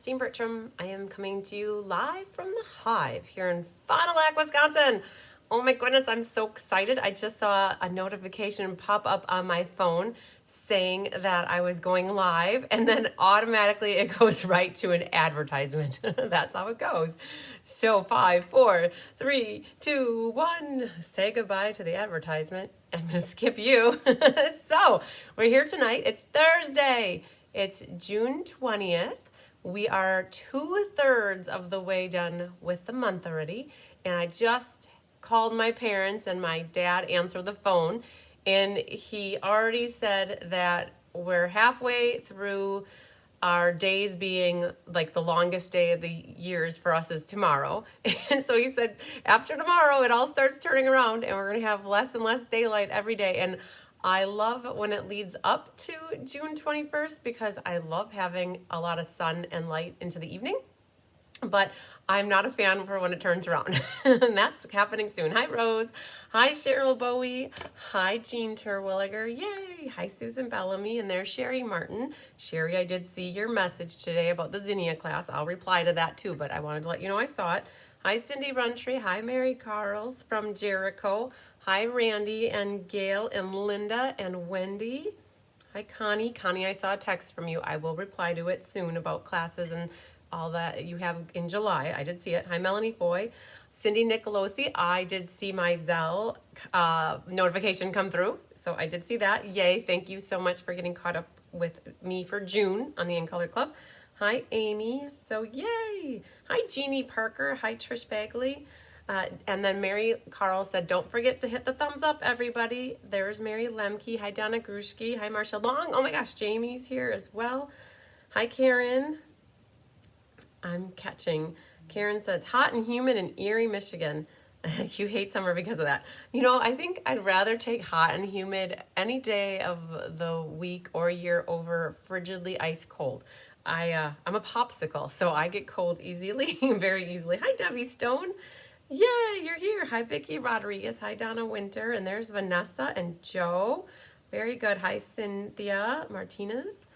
Christine Bertram. I am coming to you live from the Hive here in Fond du Lac, Wisconsin. Oh my goodness, I'm so excited. I just saw a notification pop up on my phone saying that I was going live, and then automatically it goes right to an advertisement. That's how it goes. So 5, 4, 3, 2, 1. Say goodbye to the advertisement. I'm gonna skip you. So we're here tonight. It's Thursday. It's June 20th. We are 2/3 of the way done with the month already. And I just called my parents and my dad answered the phone. And he already said that we're halfway through our days being like the longest day of the years for us is tomorrow. And so he said, after tomorrow, it all starts turning around and we're going to have less and less daylight every day. And I love when it leads up to June 21st because I love having a lot of sun and light into the evening. But I'm not a fan for when it turns around. And that's happening soon. Hi, Rose. Hi, Cheryl Bowie. Hi, Jean Terwilliger. Yay. Hi, Susan Bellamy. And there's Sherry Martin. Sherry, I did see your message today about the Zinnia class. I'll reply to that too, but I wanted to let you know I saw it. Hi, Cindy Runtree. Hi, Mary Carls from Jericho. Hi, Randy and Gail and Linda and Wendy. Hi, Connie. Connie, I saw a text from you. I will reply to it soon about classes and all that you have in July. I did see it. Hi, Melanie Foy. Cindy Nicolosi, I did see my Zelle notification come through. So I did see that. Yay. Thank you so much for getting caught up with me for June on the In Color Club. Hi, Amy. So yay. Hi, Jeannie Parker. Hi, Trish Bagley. And then Mary Carl said, don't forget to hit the thumbs up, everybody. There's Mary Lemke. Hi, Donna Grushke. Hi, Marsha Long. Oh my gosh, Jamie's here as well. Hi, Karen. I'm catching. Karen says, hot and humid in Erie, Michigan. You hate summer because of that. You know, I think I'd rather take hot and humid any day of the week or year over frigidly ice cold. I'm a popsicle, so I get cold easily, very easily. Hi, Debbie Stone. Yay, you're here. Hi, Vicki Rodriguez. Hi, Donna Winter. And there's Vanessa and Joe. Very good. Hi, Cynthia Martinez.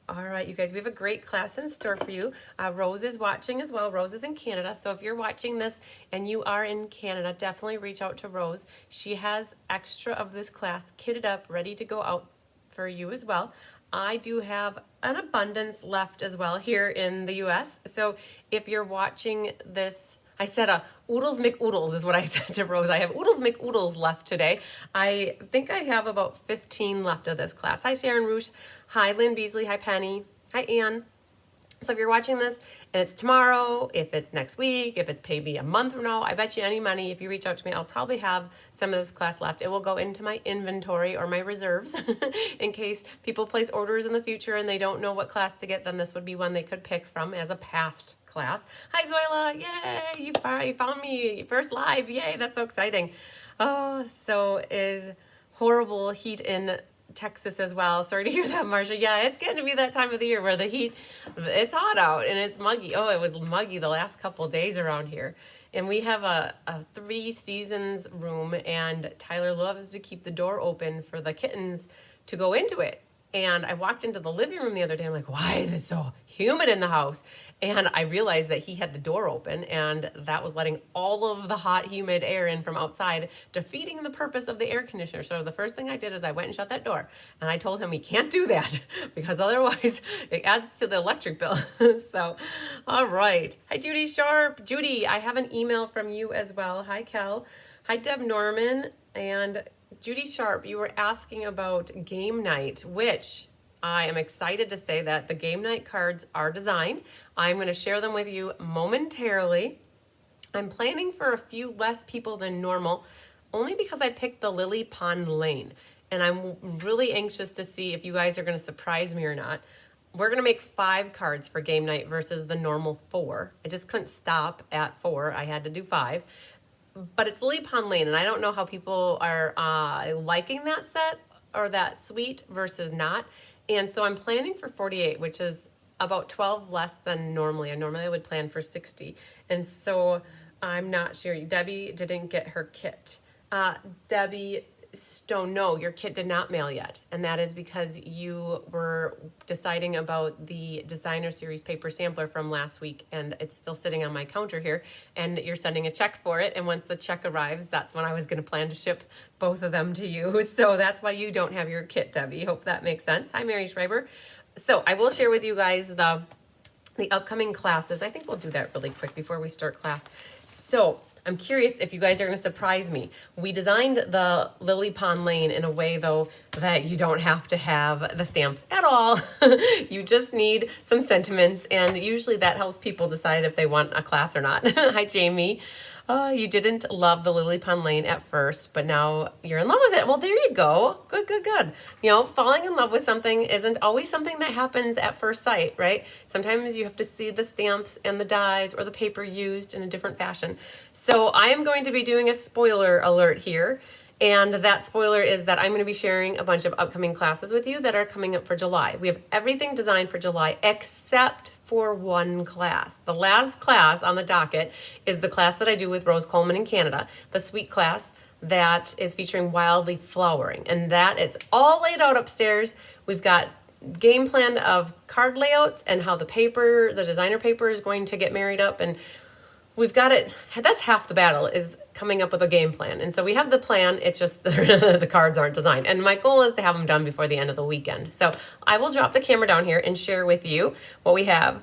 All right, you guys, we have a great class in store for you. Rose is watching as well. Rose is in Canada. So if you're watching this and you are in Canada, definitely reach out to Rose. She has extra of this class kitted up, ready to go out for you as well. I do have an abundance left as well here in the US. So if you're watching this, I said oodles McOodles is what I said to Rose. I have oodles McOodles left today. I think I have about 15 left of this class. Hi, Sharon Roosh. Hi, Lynn Beasley. Hi, Penny. Hi, Ann. So if you're watching this and it's tomorrow, if it's next week, if it's maybe a month from now, I bet you any money, if you reach out to me, I'll probably have some of this class left. It will go into my inventory or my reserves in case people place orders in the future and they don't know what class to get, then this would be one they could pick from as a past class. Hi, Zoila. Yay, you found me first live. Yay, that's so exciting. Oh, so is horrible heat in Texas as well. Sorry to hear that, Marcia. Yeah, it's getting to be that time of the year where the heat, it's hot out and it's muggy. Oh, it was muggy the last couple of days around here. And we have a 3 seasons room and Tyler loves to keep the door open for the kittens to go into it. And I walked into the living room the other day. I'm like, why is it so humid in the house? And I realized that he had the door open and that was letting all of the hot, humid air in from outside, defeating the purpose of the air conditioner. So the first thing I did is I went and shut that door. And I told him we can't do that because otherwise it adds to the electric bill. So, all right. Hi, Judy Sharp. Judy, I have an email from you as well. Hi, Kel. Hi, Deb Norman. And Judy Sharp, you were asking about game night, which I am excited to say that the game night cards are designed. I'm going to share them with you momentarily. I'm planning for a few less people than normal, only because I picked the Lily Pond Lane. And I'm really anxious to see if you guys are going to surprise me or not. We're going to make 5 cards for game night versus the normal 4. I just couldn't stop at 4. I had to do 5. But it's Lily Pond Lane, and I don't know how people are liking that set or that suite versus not. And so I'm planning for 48, which is about 12 less than normally. Normally I would plan for 60. And so I'm not sure. Debbie didn't get her kit. Debbie Stone, no, your kit did not mail yet. And that is because you were deciding about the designer series paper sampler from last week, and it's still sitting on my counter here, and you're sending a check for it. And once the check arrives, that's when I was going to plan to ship both of them to you. So that's why you don't have your kit, Debbie. Hope that makes sense. Hi, Mary Schreiber. So I will share with you guys the upcoming classes. I think we'll do that really quick before we start class. So I'm curious if you guys are going to surprise me. We designed the Lily Pond Lane in a way, though, that you don't have to have the stamps at all. You just need some sentiments, and usually that helps people decide if they want a class or not. Hi, Jamie. You didn't love the Lily Pond Lane at first, but now you're in love with it. Well, there you go. Good, good, good. You know, falling in love with something isn't always something that happens at first sight, right? Sometimes you have to see the stamps and the dies or the paper used in a different fashion. So I am going to be doing a spoiler alert here. And that spoiler is that I'm going to be sharing a bunch of upcoming classes with you that are coming up for July. We have everything designed for July except for one class. The last class on the docket is the class that I do with Rose Coleman in Canada, the sweet class that is featuring wildly flowering. And that is all laid out upstairs. We've got game plan of card layouts and how the paper, the designer paper, is going to get married up, and we've got it. That's half the battle, is coming up with a game plan. And so we have the plan, it's just the cards aren't designed. And my goal is to have them done before the end of the weekend. So I will drop the camera down here and share with you what we have.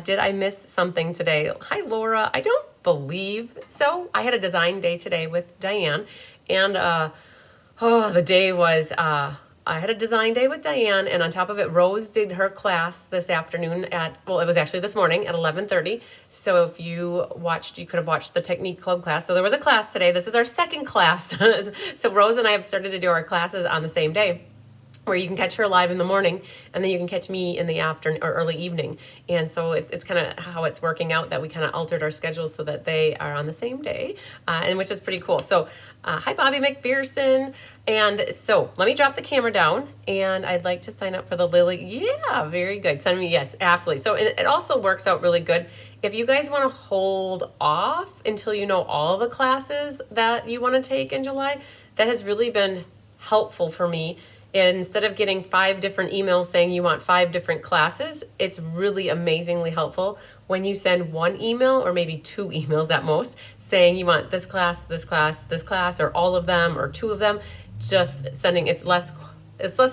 Did I miss something today? Hi, Laura. I don't believe so. I had a design day today with Diane, and the day was... I had a design day with Diane, and on top of it, Rose did her class this afternoon well, it was actually this morning at 11:30. So if you watched, you could have watched the Technique Club class. So there was a class today. This is our second class. So Rose and I have started to do our classes on the same day, where you can catch her live in the morning, and then you can catch me in the afternoon or early evening. And so it's kind of how it's working out, that we kind of altered our schedules so that they are on the same day, and which is pretty cool. So hi, Bobby McPherson. And so let me drop the camera down, and I'd like to sign up for the Lily. Yeah, very good. Send me, yes, absolutely. So it also works out really good if you guys want to hold off until you know all the classes that you want to take in July. That has really been helpful for me. Instead of getting 5 different emails saying you want 5 different classes, it's really amazingly helpful when you send one email, or maybe 2 emails at most, saying you want this class, this class, this class, or all of them, or 2 of them. Just sending, it's less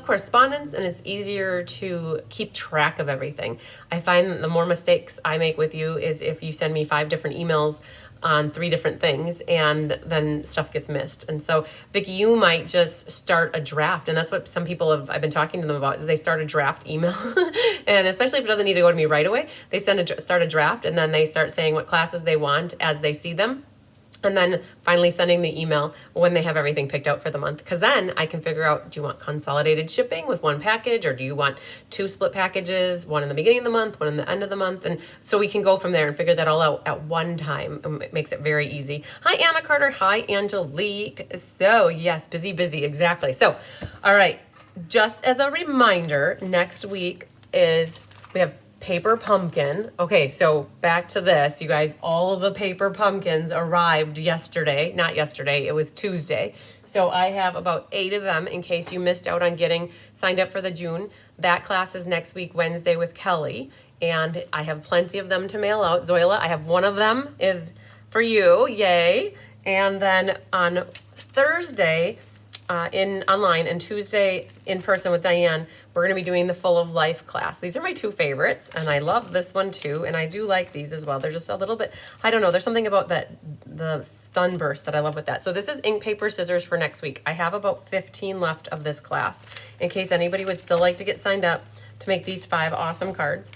correspondence, and it's easier to keep track of everything. I find that the more mistakes I make with you is if you send me 5 different emails on 3 different things, and then stuff gets missed. And so, Vicki, you might just start a draft, and that's what some people I've been talking to them about, is they start a draft email. And especially if it doesn't need to go to me right away, they start a draft, and then they start saying what classes they want as they see them. And then finally sending the email when they have everything picked out for the month. Because then I can figure out, do you want consolidated shipping with one package, or do you want 2 split packages, one in the beginning of the month, one in the end of the month? And so we can go from there and figure that all out at one time. It makes it very easy. Hi, Anna Carter. Hi, Angelique. So yes, busy, exactly. So, all right, just as a reminder, next week we have paper pumpkin. Okay, so back to this, you guys. All of the paper pumpkins arrived yesterday. Not yesterday, it was Tuesday. So I have about 8 of them in case you missed out on getting signed up for the June. That class is next week, Wednesday, with Kelly. And I have plenty of them to mail out. Zoila, I have one of them is for you. Yay. And then on Thursday, online, and Tuesday in person with Diane, we're going to be doing the Full of Life class. These are my 2 favorites, and I love this one too, and I do like these as well. They're just a little bit, I don't know, there's something about the sunburst that I love with that. So this is ink, paper, scissors for next week. I have about 15 left of this class in case anybody would still like to get signed up to make these 5 awesome cards.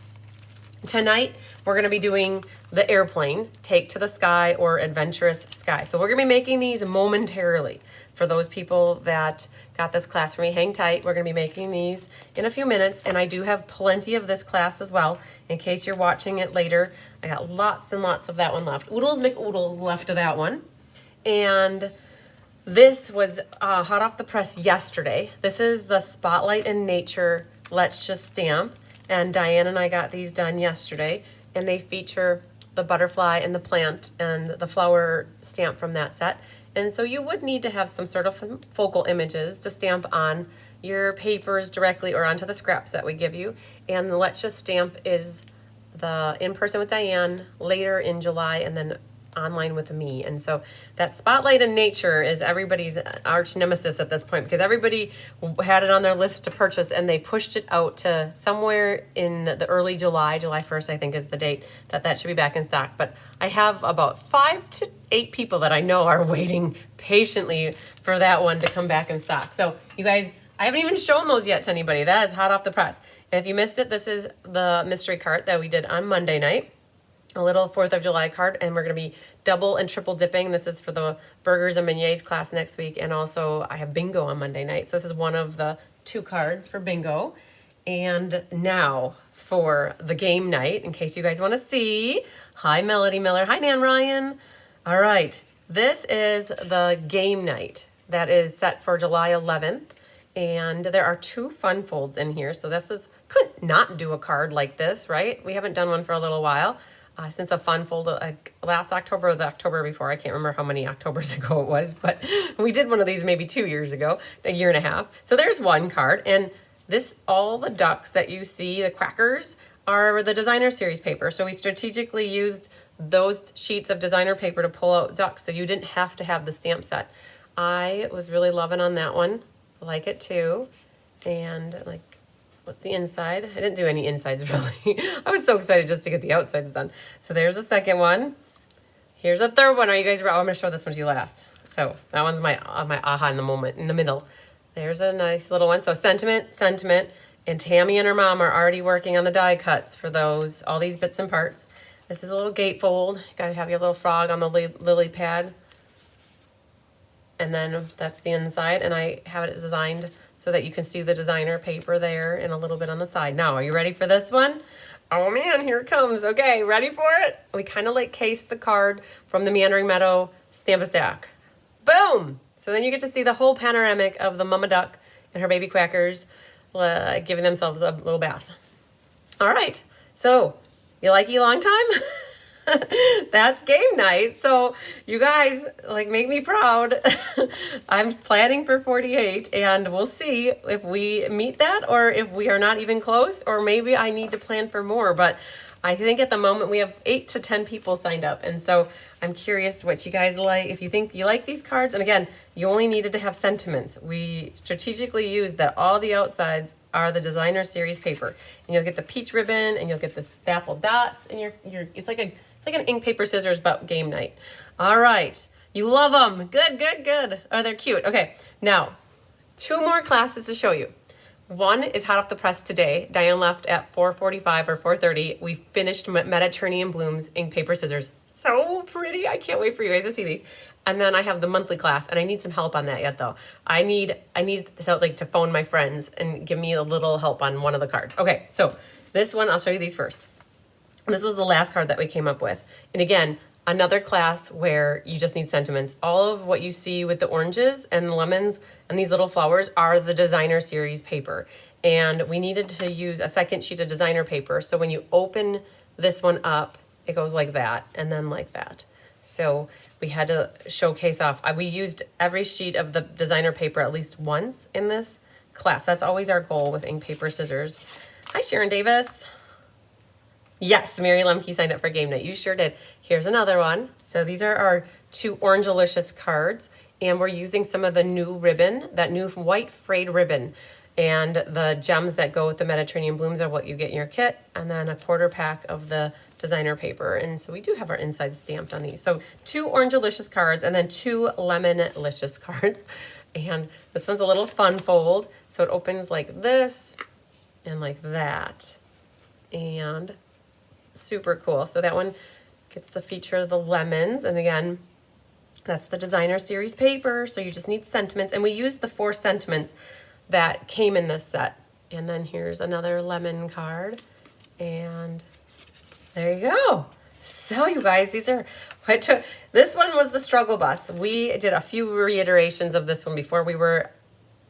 Tonight, we're going to be doing the airplane, Take to the Sky, or Adventurous Sky. So we're going to be making these momentarily. For those people that got this class from me, hang tight. We're going to be making these in a few minutes, and I do have plenty of this class as well in case you're watching it later. I got lots and lots of that one left. Oodles McOodles left of that one. And this was hot off the press yesterday. This is the Spotlight in Nature Let's Just Stamp, and Diane and I got these done yesterday, and they feature the butterfly and the plant and the flower stamp from that set. And so you would need to have some sort of focal images to stamp on your papers directly or onto the scraps that we give you. And the Let's Just Stamp is the In Person with Diane later in July, and then online with me. And so that Spotlight in Nature is everybody's arch nemesis at this point, because everybody had it on their list to purchase and they pushed it out to somewhere in the early July 1st I think is the date that should be back in stock. But I have about 5 to 8 people that I know are waiting patiently for that one to come back in stock. So you guys, I haven't even shown those yet to anybody. That is hot off the press. And if you missed it, this is the mystery cart that we did on Monday night. A little 4th of July card, and we're going to be double and triple dipping. This is for the burgers and beignets class next week, and also I have bingo on Monday night. So this is one of the 2 cards for bingo. And now for the game night, in case you guys want to see. Hi, Melody Miller. Hi, Nan Ryan. All right, this is the game night that is set for July 11th, and there are 2 fun folds in here. So this is, couldn't not do a card like this, right? We haven't done one for a little while. Since a fun fold last October or the October before, I can't remember how many Octobers ago it was, but we did one of these maybe 2 years ago, a year and a half. So there's one card, and this, all the ducks that you see, the crackers, are the designer series paper. So we strategically used those sheets of designer paper to pull out ducks, so you didn't have to have the stamp set. I was really loving on that one. I like it too. And like, what's the inside? I didn't do any insides really. I was so excited just to get the outsides done. So there's a second one. Here's a third one. Are you guys ready? I'm going to show this one to you last. So that one's my aha in the moment, in the middle. There's a nice little one. So sentiment, and Tammy and her mom are already working on the die cuts for those, all these bits and parts. This is a little gatefold. You got to have your little frog on the lily pad. And then that's the inside, and I have it designed so that you can see the designer paper there and a little bit on the side. Now, are you ready for this one? Oh man, here it comes. Okay, ready for it? We kind of like case the card from the Meandering Meadow Stamp-a-Stack. Boom! So then you get to see the whole panoramic of the mama duck and her baby quackers giving themselves a little bath. All right, so you like Elong Time? That's game night. So you guys, like, make me proud. I'm planning for 48, and we'll see if we meet that or if we are not even close, or maybe I need to plan for more. But I think at the moment we have 8 to 10 people signed up, and so I'm curious what you guys like. If you think you like these cards, and again, you only needed to have sentiments. We strategically used that all the outsides are the designer series paper, and you'll get the peach ribbon, and you'll get the apple dots, and it's like an ink, paper, scissors, but game night. All right. You love them. Good, good, good. Oh, they're cute. Okay. Now, 2 more classes to show you. One is hot off the press today. Diane left at 4:45 or 4:30. We finished Mediterranean Blooms, ink, paper, scissors. So pretty. I can't wait for you guys to see these. And then I have the monthly class, and I need some help on that yet, though. I need to phone my friends and give me a little help on one of the cards. Okay. So this one, I'll show you these first. This was the last card that we came up with. And again, another class where you just need sentiments. All of what you see with the oranges and the lemons and these little flowers are the designer series paper. And we needed to use a second sheet of designer paper. So when you open this one up, it goes like that and then like that. So we had to showcase off. We used every sheet of the designer paper at least once in this class. That's always our goal with ink, paper, scissors. Hi, Sharon Davis. Yes, Mary Lemke signed up for game night. You sure did. Here's another one. So these are our 2 Orangelicious cards, and we're using some of the new ribbon, that new white frayed ribbon, and the gems that go with the Mediterranean Blooms are what you get in your kit, and then a 1/4 pack of the designer paper. And so we do have our inside stamped on these. So 2 Orangelicious cards and then 2 Lemonlicious cards. And this one's a little fun fold. So it opens like this and like that. And super cool. So that one gets the feature of the lemons, and again, that's the designer series paper. So you just need sentiments, and we used the 4 sentiments that came in this set. And then here's another lemon card, and there you go. So you guys, this one was the struggle bus. We did a few reiterations of this one before we were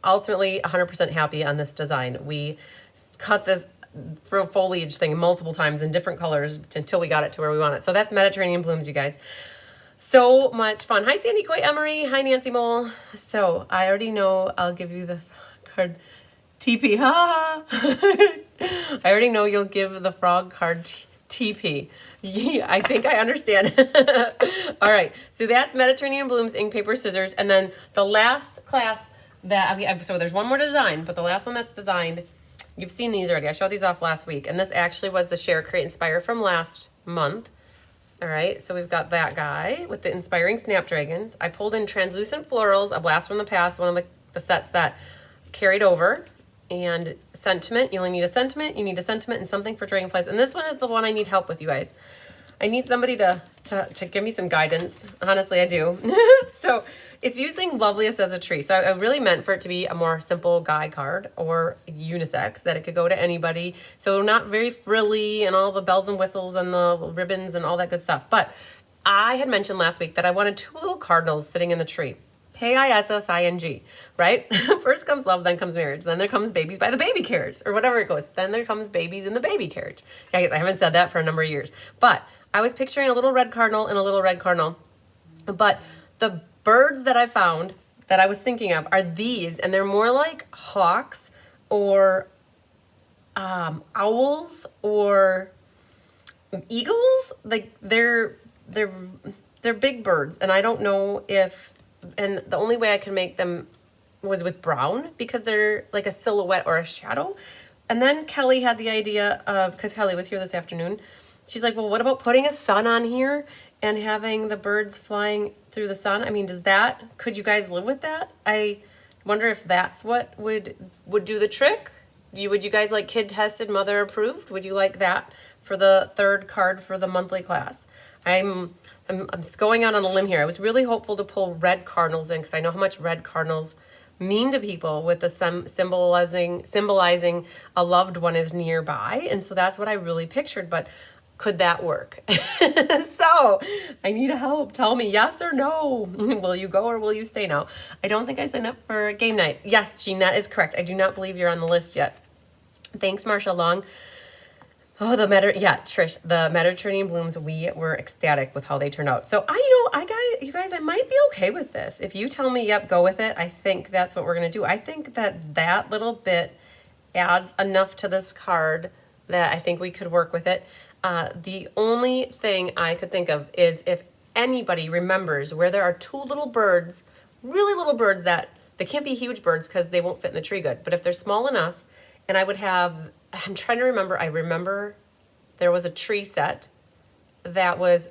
ultimately 100% happy on this design. We cut this foliage thing multiple times in different colors until we got it to where we want it. So that's Mediterranean Blooms, you guys. So much fun. Hi, Sandy Coy Emery. Hi, Nancy Mole. So I already know I'll give you the card TP. Ha! I already know you'll give the frog card TP. Yeah, I think I understand. All right. So that's Mediterranean Blooms, ink, paper, scissors. And then the last class that, so there's one more to design, but the last one that's designed, you've seen these already. I showed these off last week. And this actually was the Share, Create, Inspire from last month. All right, so we've got that guy with the Inspiring Snapdragons. I pulled in Translucent Florals, a blast from the past, one of the sets that carried over. And Sentiment, you only need a sentiment, you need a sentiment and something for dragonflies. And this one is the one I need help with, you guys. I need somebody to give me some guidance. Honestly, I do. So it's using Loveliest as a tree. So I really meant for it to be a more simple guy card or unisex, that it could go to anybody. So not very frilly and all the bells and whistles and the ribbons and all that good stuff. But I had mentioned last week that I wanted 2 little cardinals sitting in the tree. K-I-S-S-I-N-G, right? First comes love, then comes marriage. Then there comes babies by the baby carriage, or whatever it goes. Then there comes babies in the baby carriage. I haven't said that for a number of years. But I was picturing a little red cardinal and a little red cardinal. But the birds that I found that I was thinking of are these, and they're more like hawks or owls or eagles. Like they're big birds, and I don't know if, and the only way I could make them was with brown because they're like a silhouette or a shadow. And then Kelly had the idea of, because Kelly was here this afternoon, she's like, well, what about putting a sun on here and having the birds flying through the sun? I mean, could you guys live with that? I wonder if that's what would do the trick. Would you guys like kid tested, mother approved? Would you like that for the 3rd card for the monthly class? I'm going out on a limb here. I was really hopeful to pull red cardinals in because I know how much red cardinals mean to people, with the symbolizing a loved one is nearby. And so that's what I really pictured, but could that work? So I need help. Tell me yes or no. Will you go or will you stay now? I don't think I signed up for game night. Yes, Jean, that is correct. I do not believe you're on the list yet. Thanks, Marsha Long. Oh, Trish, the Mediterranean Blooms, we were ecstatic with how they turned out. So you guys, I might be okay with this. If you tell me, yep, go with it, I think that's what we're going to do. I think that little bit adds enough to this card that I think we could work with it. The only thing I could think of is if anybody remembers where there are 2 little birds, really little birds that they can't be huge birds because they won't fit in the tree good. But if they're small enough, and I'm trying to remember. I remember there was a tree set that was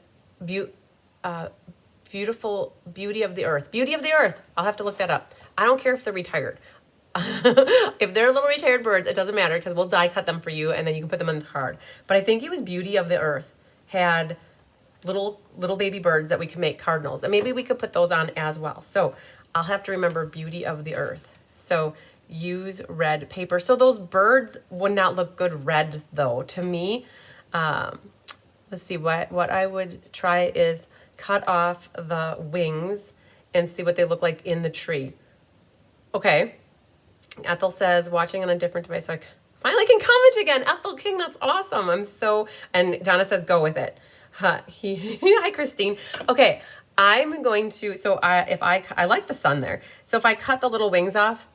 beautiful, Beauty of the Earth. Beauty of the Earth. I'll have to look that up. I don't care if they're retired. If they're little retired birds, it doesn't matter because we'll die cut them for you and then you can put them in the card. But I think it was Beauty of the Earth had little baby birds that we can make cardinals. And maybe we could put those on as well. So I'll have to remember Beauty of the Earth. So use red paper. So those birds would not look good red though to me. Let's see, what I would try is cut off the wings and see what they look like in the tree. Okay. Ethel says, watching on a different device. So I finally can comment again. Ethel King, that's awesome. And Donna says, go with it. Hi, Christine. Okay. I'm going to, I like the sun there. So if I cut the little wings off,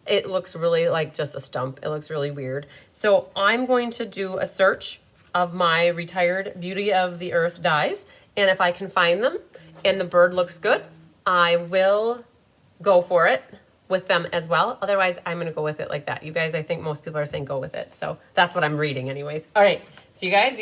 it looks really like just a stump. It looks really weird. So I'm going to do a search of my retired Beauty of the Earth dies. And if I can find them and the bird looks good, I will go for it with them as well. Otherwise, I'm going to go with it like that. You guys, I think most people are saying go with it. So that's what I'm reading anyways. All right. So you guys,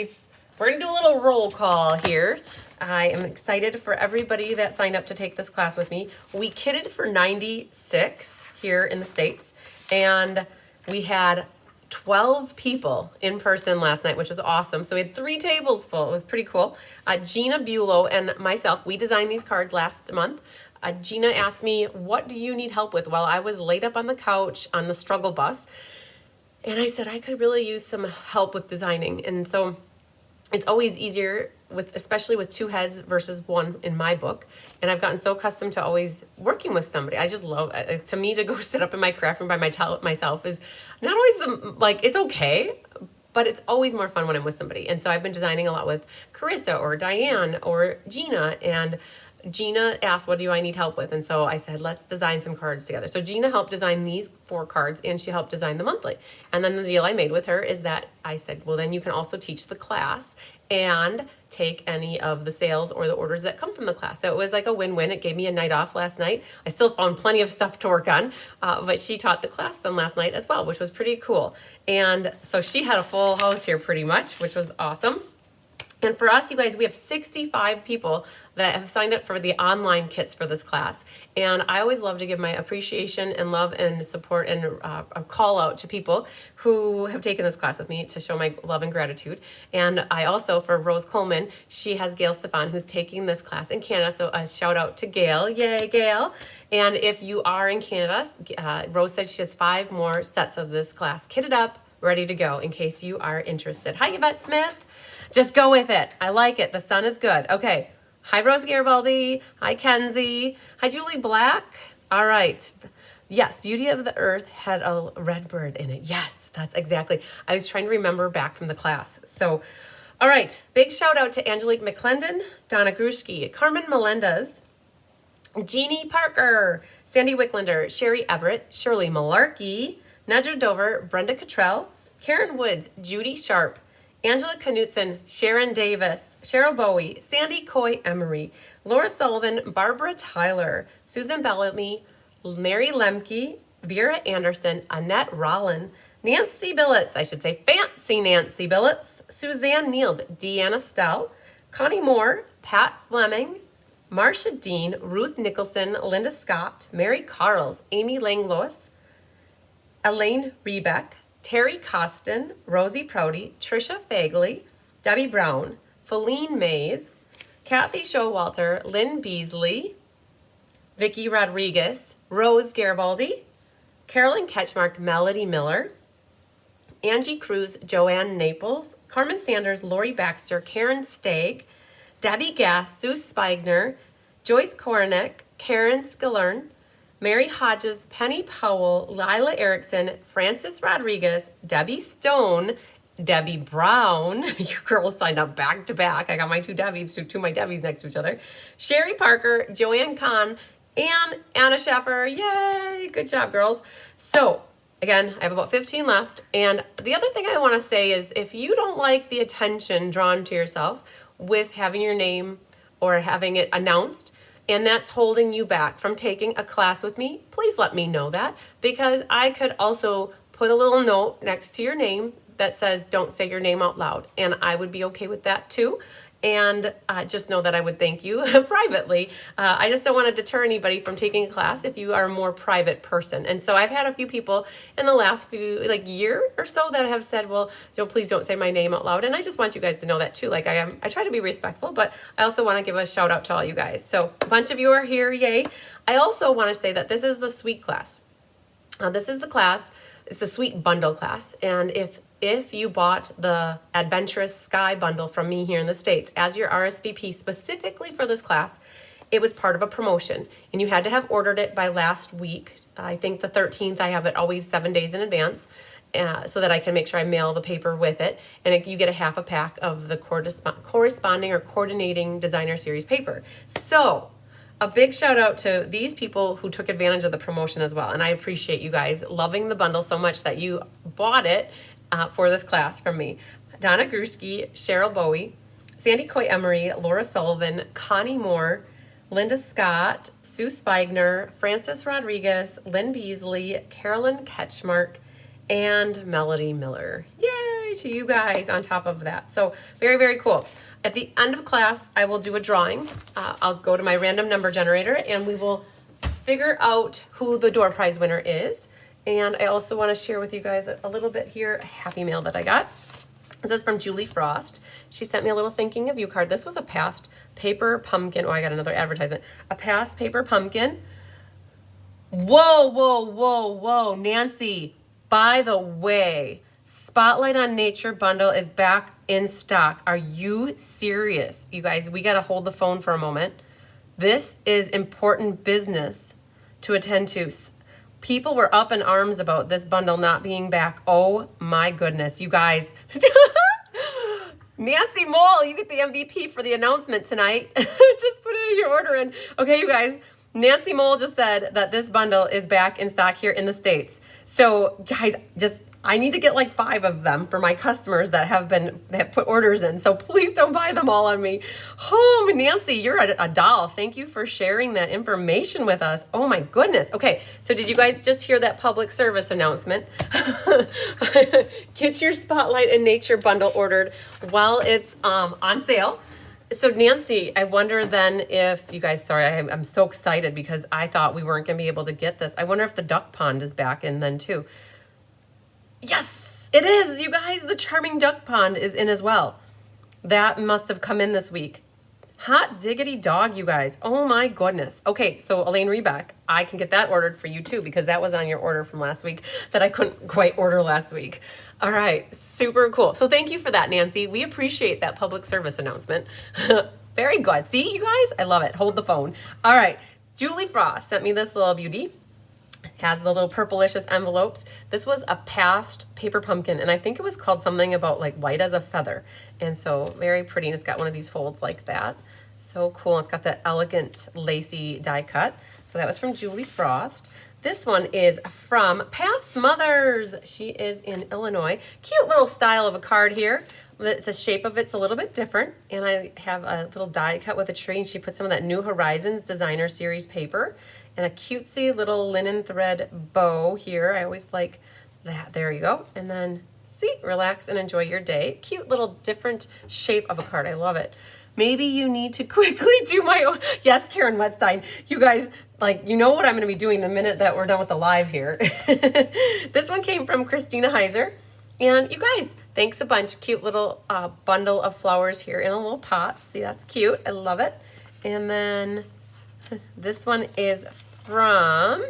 we're going to do a little roll call here. I am excited for everybody that signed up to take this class with me. We kitted for 96 here in the States, and we had 12 people in person last night, which was awesome. So we had 3 tables full. It was pretty cool. Gina Bulow and myself, we designed these cards last month. Gina asked me, what do you need help with? While I was laid up on the couch on the struggle bus. And I said, I could really use some help with designing. And so it's always easier especially with 2 heads versus 1 in my book. And I've gotten so accustomed to always working with somebody. I just love it. To me, to go sit up in my craft room by myself is not always it's okay, but it's always more fun when I'm with somebody. And so I've been designing a lot with Carissa or Diane or Gina, and Gina asked, what do I need help with? And so I said, let's design some cards together. So Gina helped design these 4 cards, and she helped design the monthly. And then the deal I made with her is that I said, well, then you can also teach the class and take any of the sales or the orders that come from the class. So it was like a win-win. It gave me a night off last night. I still found plenty of stuff to work on, but she taught the class then last night as well, which was pretty cool. And so she had a full house here pretty much, which was awesome. And for us, you guys, we have 65 people that have signed up for the online kits for this class. And I always love to give my appreciation and love and support and a call out to people who have taken this class with me to show my love and gratitude. And I also, for Rose Coleman, she has Gail Stefan who's taking this class in Canada. So a shout out to Gail. Yay, Gail. And if you are in Canada, Rose said she has 5 more sets of this class kitted up, ready to go in case you are interested. Hi, Yvette Smith. Just go with it. I like it. The sun is good. Okay. Hi, Rose Garibaldi. Hi, Kenzie. Hi, Julie Black. All right. Yes, Beauty of the Earth had a red bird in it. Yes, that's exactly. I was trying to remember back from the class. So, all right. Big shout out to Angelique McClendon, Donna Grushke, Carmen Melendez, Jeannie Parker, Sandy Wicklander, Sherry Everett, Shirley Malarkey, Nedra Dover, Brenda Cottrell, Karen Woods, Judy Sharp, Angela Knutson, Sharon Davis, Cheryl Bowie, Sandy Coy Emery, Laura Sullivan, Barbara Tyler, Susan Bellamy, Mary Lemke, Vera Anderson, Annette Rollin, Nancy Billets, I should say Fancy Nancy Billets, Suzanne Neild, Deanna Stell, Connie Moore, Pat Fleming, Marcia Dean, Ruth Nicholson, Linda Scott, Mary Carls, Amy Langlois, Elaine Rebeck, Terry Costin, Rosie Prouty, Trisha Fagley, Debbie Brown, Feline Mays, Kathy Showalter, Lynn Beasley, Vicki Rodriguez, Rose Garibaldi, Carolyn Ketchmark, Melody Miller, Angie Cruz, Joanne Naples, Carmen Sanders, Lori Baxter, Karen Stagg, Debbie Gass, Sue Spigner, Joyce Kornick, Karen Skillern, Mary Hodges, Penny Powell, Lila Erickson, Francis Rodriguez, Debbie Stone, Debbie Brown. You girls signed up back to back. I got my 2 Debbies, two of my Debbies next to each other. Sherry Parker, Joanne Kahn, and Anna Schaffer. Yay! Good job, girls. So, again, I have about 15 left. And the other thing I want to say is if you don't like the attention drawn to yourself with having your name or having it announced, and that's holding you back from taking a class with me, please let me know that, because I could also put a little note next to your name that says don't say your name out loud, and I would be okay with that too. And just know that I would thank you privately. I just don't want to deter anybody from taking a class if you are a more private person. And so I've had a few people in the last few, year or so that have said, well, please don't say my name out loud. And I just want you guys to know that too. I try to be respectful, but I also want to give a shout out to all you guys. So a bunch of you are here, yay. I also want to say that this is the suite class. This is the class, it's the suite bundle class. And if you bought the Adventurous Sky bundle from me here in the States as your RSVP specifically for this class, it was part of a promotion. And you had to have ordered it by last week. I think the 13th, I have it always 7 days in advance so that I can make sure I mail the paper with it. And you get a half a pack of the corresponding or coordinating designer series paper. So a big shout out to these people who took advantage of the promotion as well. And I appreciate you guys loving the bundle so much that you bought it for this class from me. Donna Grushke, Cheryl Bowie, Sandy Coy Emery, Laura Sullivan, Connie Moore, Linda Scott, Sue Spigner, Francis Rodriguez, Lynn Beasley, Carolyn Ketchmark, and Melody Miller. Yay to you guys on top of that. So very, very cool. At the end of class, I will do a drawing. I'll go to my random number generator and we will figure out who the door prize winner is. And I also want to share with you guys a little bit here, a happy mail that I got. This is from Julie Frost. She sent me a little thinking of you card. This was a past paper pumpkin. Oh, I got another advertisement. A past paper pumpkin. Whoa, whoa, whoa, whoa. Nancy, by the way, Spotlight on Nature bundle is back in stock. Are you serious? You guys, we got to hold the phone for a moment. This is important business to attend to. People were up in arms about this bundle not being back. Oh my goodness, you guys. Nancy Mole, you get the MVP for the announcement tonight. Just put your order in. Okay, you guys, Nancy Mole just said that this bundle is back in stock here in the States. So guys, I need to get like 5 of them for my customers that have put orders in. So please don't buy them all on me. Oh, Nancy, you're a doll. Thank you for sharing that information with us. Oh my goodness. Okay, so did you guys just hear that public service announcement? Get your Spotlight and Nature bundle ordered while it's on sale. So Nancy, I wonder then if you guys, sorry, I'm so excited because I thought we weren't gonna be able to get this. I wonder if the duck pond is back in then too. Yes, it is, you guys. The Charming Duck Pond is in as well. That must have come in this week. Hot diggity dog, you guys. Oh my goodness. Okay, so Elaine Rebeck, I can get that ordered for you too because that was on your order from last week that I couldn't quite order last week. All right, super cool. So thank you for that, Nancy. We appreciate that public service announcement. Very good. See, you guys? I love it. Hold the phone. All right, Julie Frost sent me this little beauty. Has the little purplicious envelopes. This was a past paper pumpkin, and I think it was called something about like white as a feather. And so very pretty, and it's got one of these folds like that. So cool. It's got the elegant lacy die cut. So that was from Julie Frost. This one is from Pat Smothers. She is in Illinois. Cute little style of a card here. It's the shape of it's a little bit different, and I have a little die cut with a tree, and she put some of that New Horizons Designer Series paper and a cutesy little linen thread bow here. I always like that. There you go. And then see, relax and enjoy your day. Cute little different shape of a card. I love it. Maybe you need to quickly do my own. Yes, Karen Wetstein. You guys, like, you know what I'm going to be doing the minute that we're done with the live here. This one came from Christina Heiser. And you guys, thanks a bunch. Cute little bundle of flowers here in a little pot. See, that's cute. I love it. And then this one is from,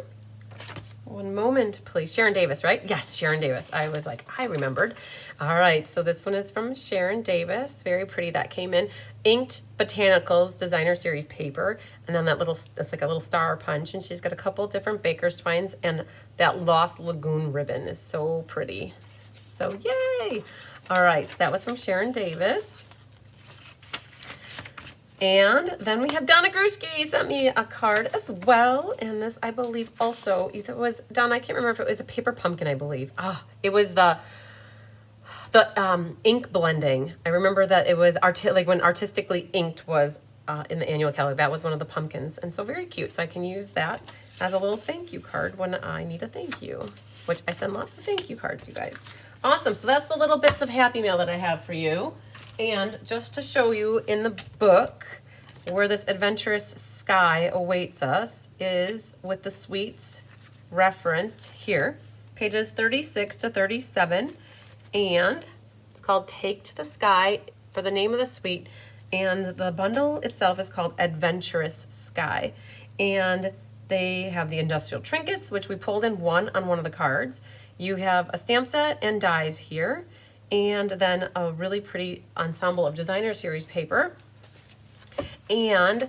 one moment, please. Sharon Davis, right? Yes, Sharon Davis. I was like, I remembered. All right, so this one is from Sharon Davis. Very pretty. That came in. Inked Botanicals Designer Series paper. And then that little, it's like a little star punch. And she's got a couple different baker's twines. And that Lost Lagoon ribbon is so pretty. So yay! All right, so that was from Sharon Davis. And then we have Donna Gruski sent me a card as well. And this, I believe, also, either was, Donna, I can't remember if it was a paper pumpkin, I believe. It was the ink blending. I remember that it was, like when Artistically Inked was in the annual catalog. That was one of the pumpkins. And so very cute. So I can use that as a little thank you card when I need a thank you, which I send lots of thank you cards, you guys. Awesome. So that's the little bits of Happy Mail that I have for you. And just to show you in the book where this adventurous sky awaits us is with the suites referenced here, pages 36 to 37. And it's called Take to the Sky for the name of the suite. And the bundle itself is called Adventurous Sky. And they have the industrial trinkets, which we pulled in one on one of the cards. You have a stamp set and dies here, and then a really pretty ensemble of Designer Series paper. And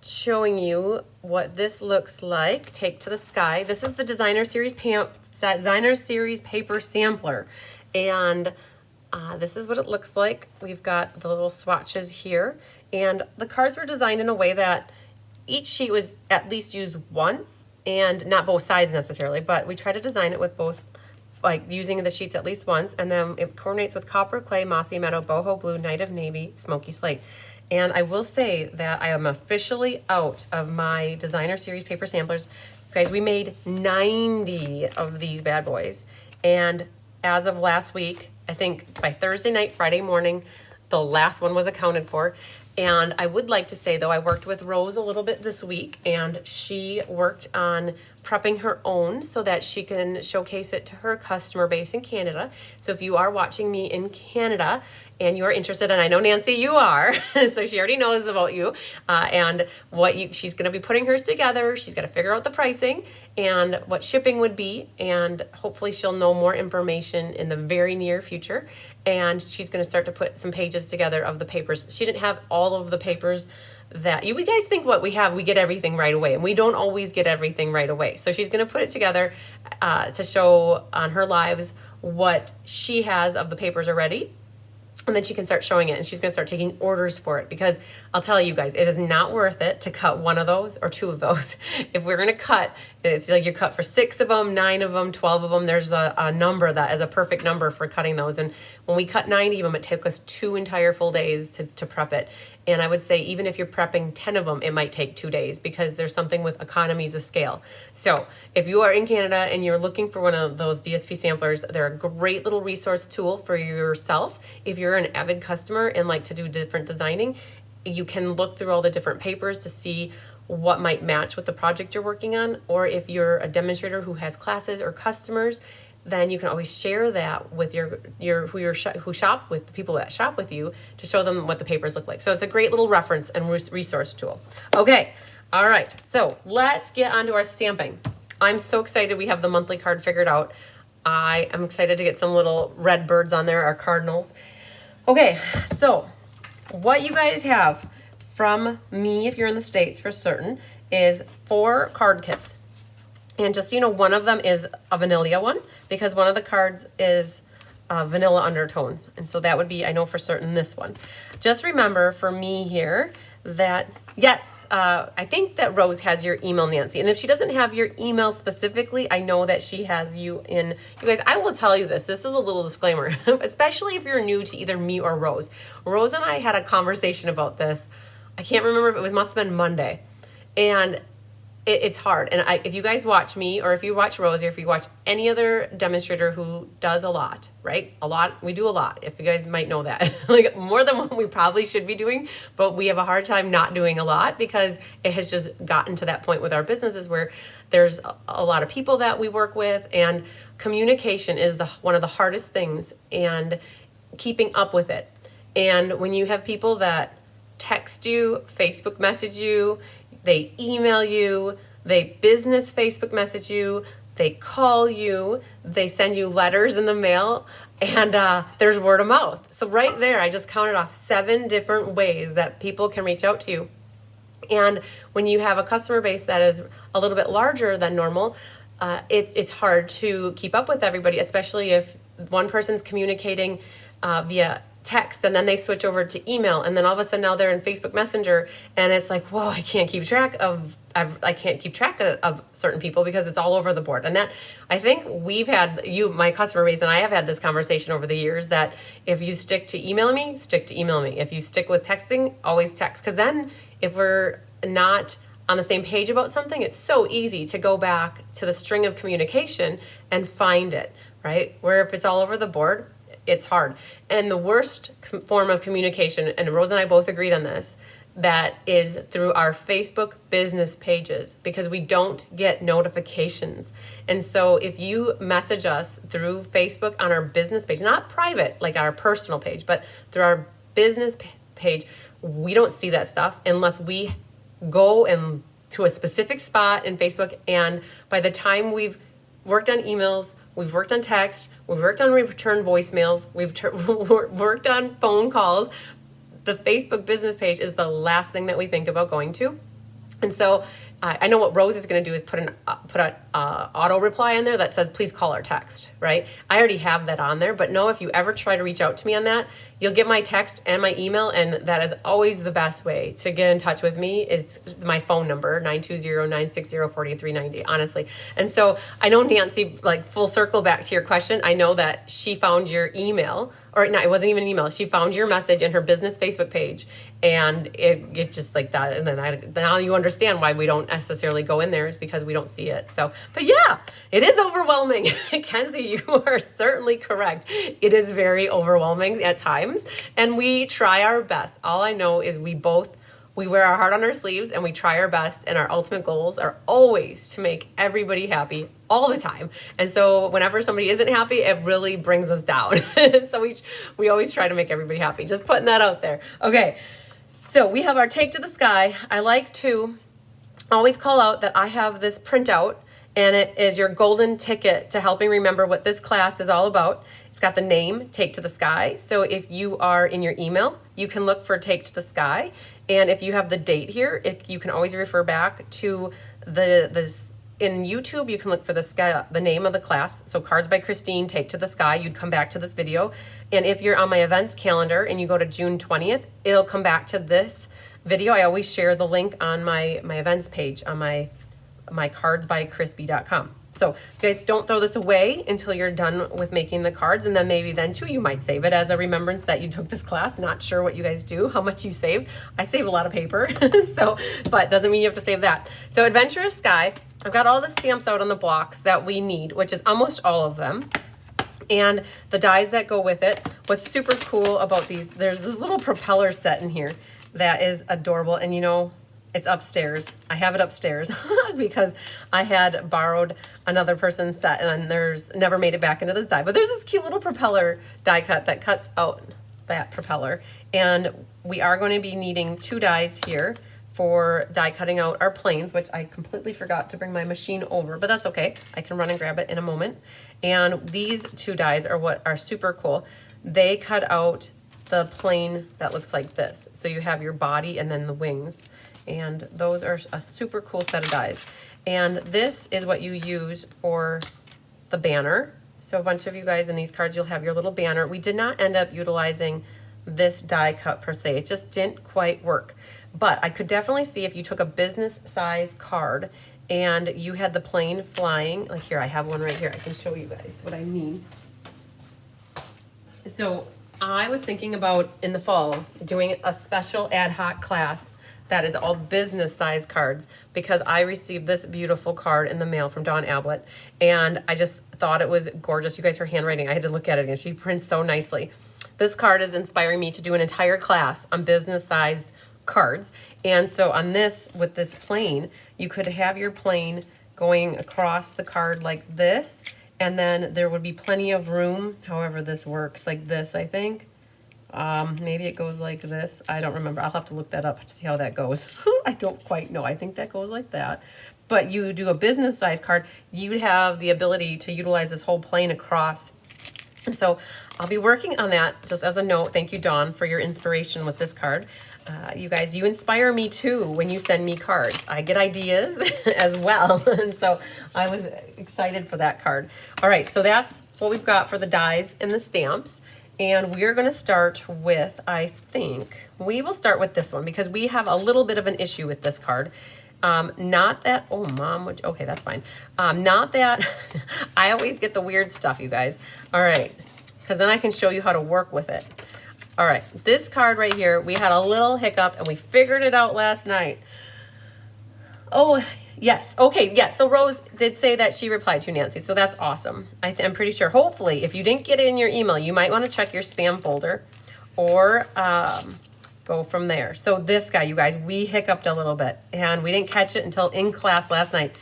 showing you what this looks like, Take to the Sky. This is the Designer Series paper sampler. And this is what it looks like. We've got the little swatches here. And the cards were designed in a way that each sheet was at least used once, and not both sides necessarily, but we try to design it with both, like using the sheets at least once, and then it coordinates with Copper Clay, Mossy Meadow, Boho Blue, Night of Navy, Smoky Slate. And I will say that I am officially out of my Designer Series paper samplers. Guys, we made 90 of these bad boys. And as of last week, I think by Thursday night, Friday morning, the last one was accounted for. And I would like to say, though, I worked with Rose a little bit this week, and she worked on prepping her own so that she can showcase it to her customer base in Canada. So if you are watching me in Canada and you are interested, and I know Nancy, you are, so she already knows about you, and she's going to be putting hers together. She's got to figure out the pricing and what shipping would be, and hopefully she'll know more information in the very near future. And she's going to start to put some pages together of the papers. She didn't have all of the papers that you guys think what we have, we get everything right away, and we don't always get everything right away. So she's going to put it together to show on her lives what she has of the papers already. And then she can start showing it, and she's going to start taking orders for it, because I'll tell you guys, it is not worth it to cut one of those or two of those. If we're going to cut, it's like you cut for 6 of them, 9 of them, 12 of them. There's a number that is a perfect number for cutting those. And when we cut 90 of them, it took us 2 entire full days to prep it. And I would say even if you're prepping 10 of them, it might take 2 days, because there's something with economies of scale. So if you are in Canada and you're looking for one of those DSP samplers, they're a great little resource tool for yourself. If you're an avid customer and like to do different designing, you can look through all the different papers to see what might match with the project you're working on. Or if you're a demonstrator who has classes or customers, then you can always share that with who shop with, the people that shop with you, to show them what the papers look like. So it's a great little reference and resource tool. Okay, all right, so let's get on to our stamping. I'm so excited we have the monthly card figured out. I am excited to get some little red birds on there, our cardinals. Okay, so what you guys have from me, if you're in the States for certain, is 4 card kits. And just so you know, one of them is a vanilla one, because one of the cards is vanilla undertones. And so that would be, I know for certain, this one. Just remember for me here that, yes, I think that Rose has your email, Nancy. And if she doesn't have your email specifically, I know that she has you in. You guys, I will tell you this. This is a little disclaimer, especially if you're new to either me or Rose. Rose and I had a conversation about this. I can't remember if it must have been Monday. And it's hard. And if you guys watch me, or if you watch Rose, or if you watch any other demonstrator who does a lot, right? A lot, we do a lot. If you guys might know that, like more than what we probably should be doing, but we have a hard time not doing a lot, because it has just gotten to that point with our businesses where there's a lot of people that we work with, and communication is one of the hardest things, and keeping up with it. And when you have people that text you, Facebook message you, they email you, they business Facebook message you, they call you, they send you letters in the mail, and there's word of mouth. So right there, I just counted off 7 different ways that people can reach out to you. And when you have a customer base that is a little bit larger than normal, it's hard to keep up with everybody, especially if one person's communicating via text, and then they switch over to email, and then all of a sudden now they're in Facebook Messenger, and it's like, whoa, I can't keep track of certain people, because it's all over the board. And that, I think we've had, my customer base and I have had this conversation over the years, that if you stick to emailing me, stick to email me. If you stick with texting, always text, because then if we're not on the same page about something, it's so easy to go back to the string of communication and find it, right? Where if it's all over the board, it's hard. And the worst form of communication, and Rose and I both agreed on this, that is through our Facebook business pages, because we don't get notifications. And so if you message us through Facebook on our business page, not private, like our personal page, but through our business page, we don't see that stuff unless we go and to a specific spot in Facebook. And by the time we've worked on emails, we've worked on text, we've worked on return voicemails, we've worked on phone calls, the Facebook business page is the last thing that we think about going to. And so I know what Rose is going to do is put an auto reply in there that says, please call or text, right? I already have that on there, but no, if you ever try to reach out to me on that, you'll get my text and my email, and that is always the best way to get in touch with me is my phone number, 920-960-4390, honestly. And so I know, Nancy, like full circle back to your question, I know that she found your email, or no, it wasn't even an email. She found your message in her business Facebook page, and it just like that. And then now you understand why we don't necessarily go in there, is because we don't see it. So, but yeah, it is overwhelming. Kenzie, you are certainly correct. It is very overwhelming at times, and we try our best. All I know is we wear our heart on our sleeves, and we try our best, and our ultimate goals are always to make everybody happy all the time. And so whenever somebody isn't happy, it really brings us down. So we always try to make everybody happy. Just putting that out there. Okay, so we have our Take to the Sky. I like to always call out that I have this printout, and it is your golden ticket to helping remember what this class is all about. It's got the name, Take to the Sky. So if you are in your email, you can look for Take to the Sky. And if you have the date here, you can always refer back to in YouTube, you can look for the name of the class. So Cards by Christine, Take to the Sky, you'd come back to this video. And if you're on my events calendar and you go to June 20th, it'll come back to this video. I always share the link on my events page on my cardsbycrispy.com. So guys, don't throw this away until you're done with making the cards, and then maybe then too you might save it as a remembrance that you took this class. Not sure what you guys do, how much you save. I save a lot of paper, but doesn't mean you have to save that. So Adventurous Sky, I've got all the stamps out on the blocks that we need, which is almost all of them, and the dies that go with it. What's super cool about these, there's this little propeller set in here that is adorable, and you know, it's upstairs. I have it upstairs because I had borrowed another person's set and there's never made it back into this die. But there's this cute little propeller die cut that cuts out that propeller. And we are going to be needing 2 dies here for die cutting out our planes, which I completely forgot to bring my machine over, but that's okay. I can run and grab it in a moment. And these 2 dies are what are super cool. They cut out the plane that looks like this. So you have your body and then the wings. And those are a super cool set of dies. And this is what you use for the banner. So a bunch of you guys in these cards, you'll have your little banner. We did not end up utilizing this die cut per se. It just didn't quite work. But I could definitely see if you took a business size card and you had the plane flying, like here, I have one right here. I can show you guys what I mean. So I was thinking about in the fall doing a special ad hoc class that is all business size cards because I received this beautiful card in the mail from Dawn Ablett and I just thought it was gorgeous. You guys, her handwriting, I had to look at it again. She prints so nicely. This card is inspiring me to do an entire class on business size cards. And so on this, with this plane, you could have your plane going across the card like this, and then there would be plenty of room, however this works, like this, I think. Maybe it goes like this. I don't remember. I'll have to look that up to see how that goes. I don't quite know. I think that goes like that. But you do a business size card, you'd have the ability to utilize this whole plane across. And so I'll be working on that just as a note. Thank you, Dawn, for your inspiration with this card. You guys, you inspire me too when you send me cards. I get ideas as well. And so I was excited for that card. All right, so that's what we've got for the dies and the stamps. And we're going to start with, I think, we will start with this one because we have a little bit of an issue with this card. Not that, oh, Mom, okay, that's fine. Not that, I always get the weird stuff, you guys. All right, because then I can show you how to work with it. All right, this card right here, we had a little hiccup and we figured it out last night. Oh, yes. Okay, yes. So Rose did say that she replied to Nancy, so that's awesome. I'm pretty sure. Hopefully, if you didn't get it in your email, you might want to check your spam folder or go from there. So this guy, you guys, we hiccuped a little bit, and we didn't catch it until in class last night.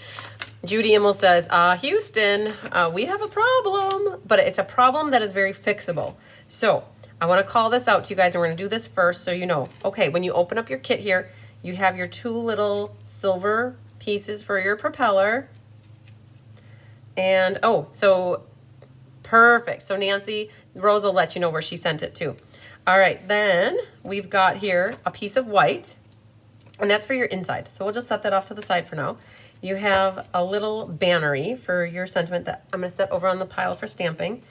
Judy Immel says, Houston, we have a problem, but it's a problem that is very fixable. So I want to call this out to you guys, and we're going to do this first so you know. Okay, when you open up your kit here, you have your 2 little silver pieces for your propeller. And, oh, so perfect. So Nancy, Rose will let you know where she sent it to. All right, then we've got here a piece of white, and that's for your inside. So we'll just set that off to the side for now. You have a little bannery for your sentiment that I'm going to set over on the pile for stamping.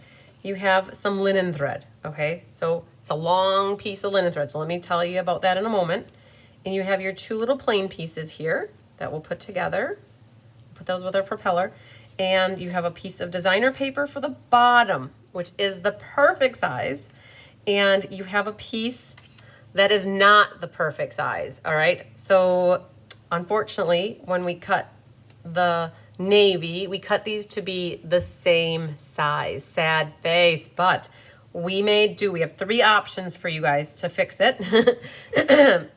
You have some linen thread, okay? So it's a long piece of linen thread, so let me tell you about that in a moment. And you have your 2 little plain pieces here that we'll put together. Put those with our propeller. And you have a piece of designer paper for the bottom, which is the perfect size. And you have a piece that is not the perfect size, all right? So unfortunately, when we cut the navy, we cut these to be the same size. Sad face, but we made do. We have 3 options for you guys to fix it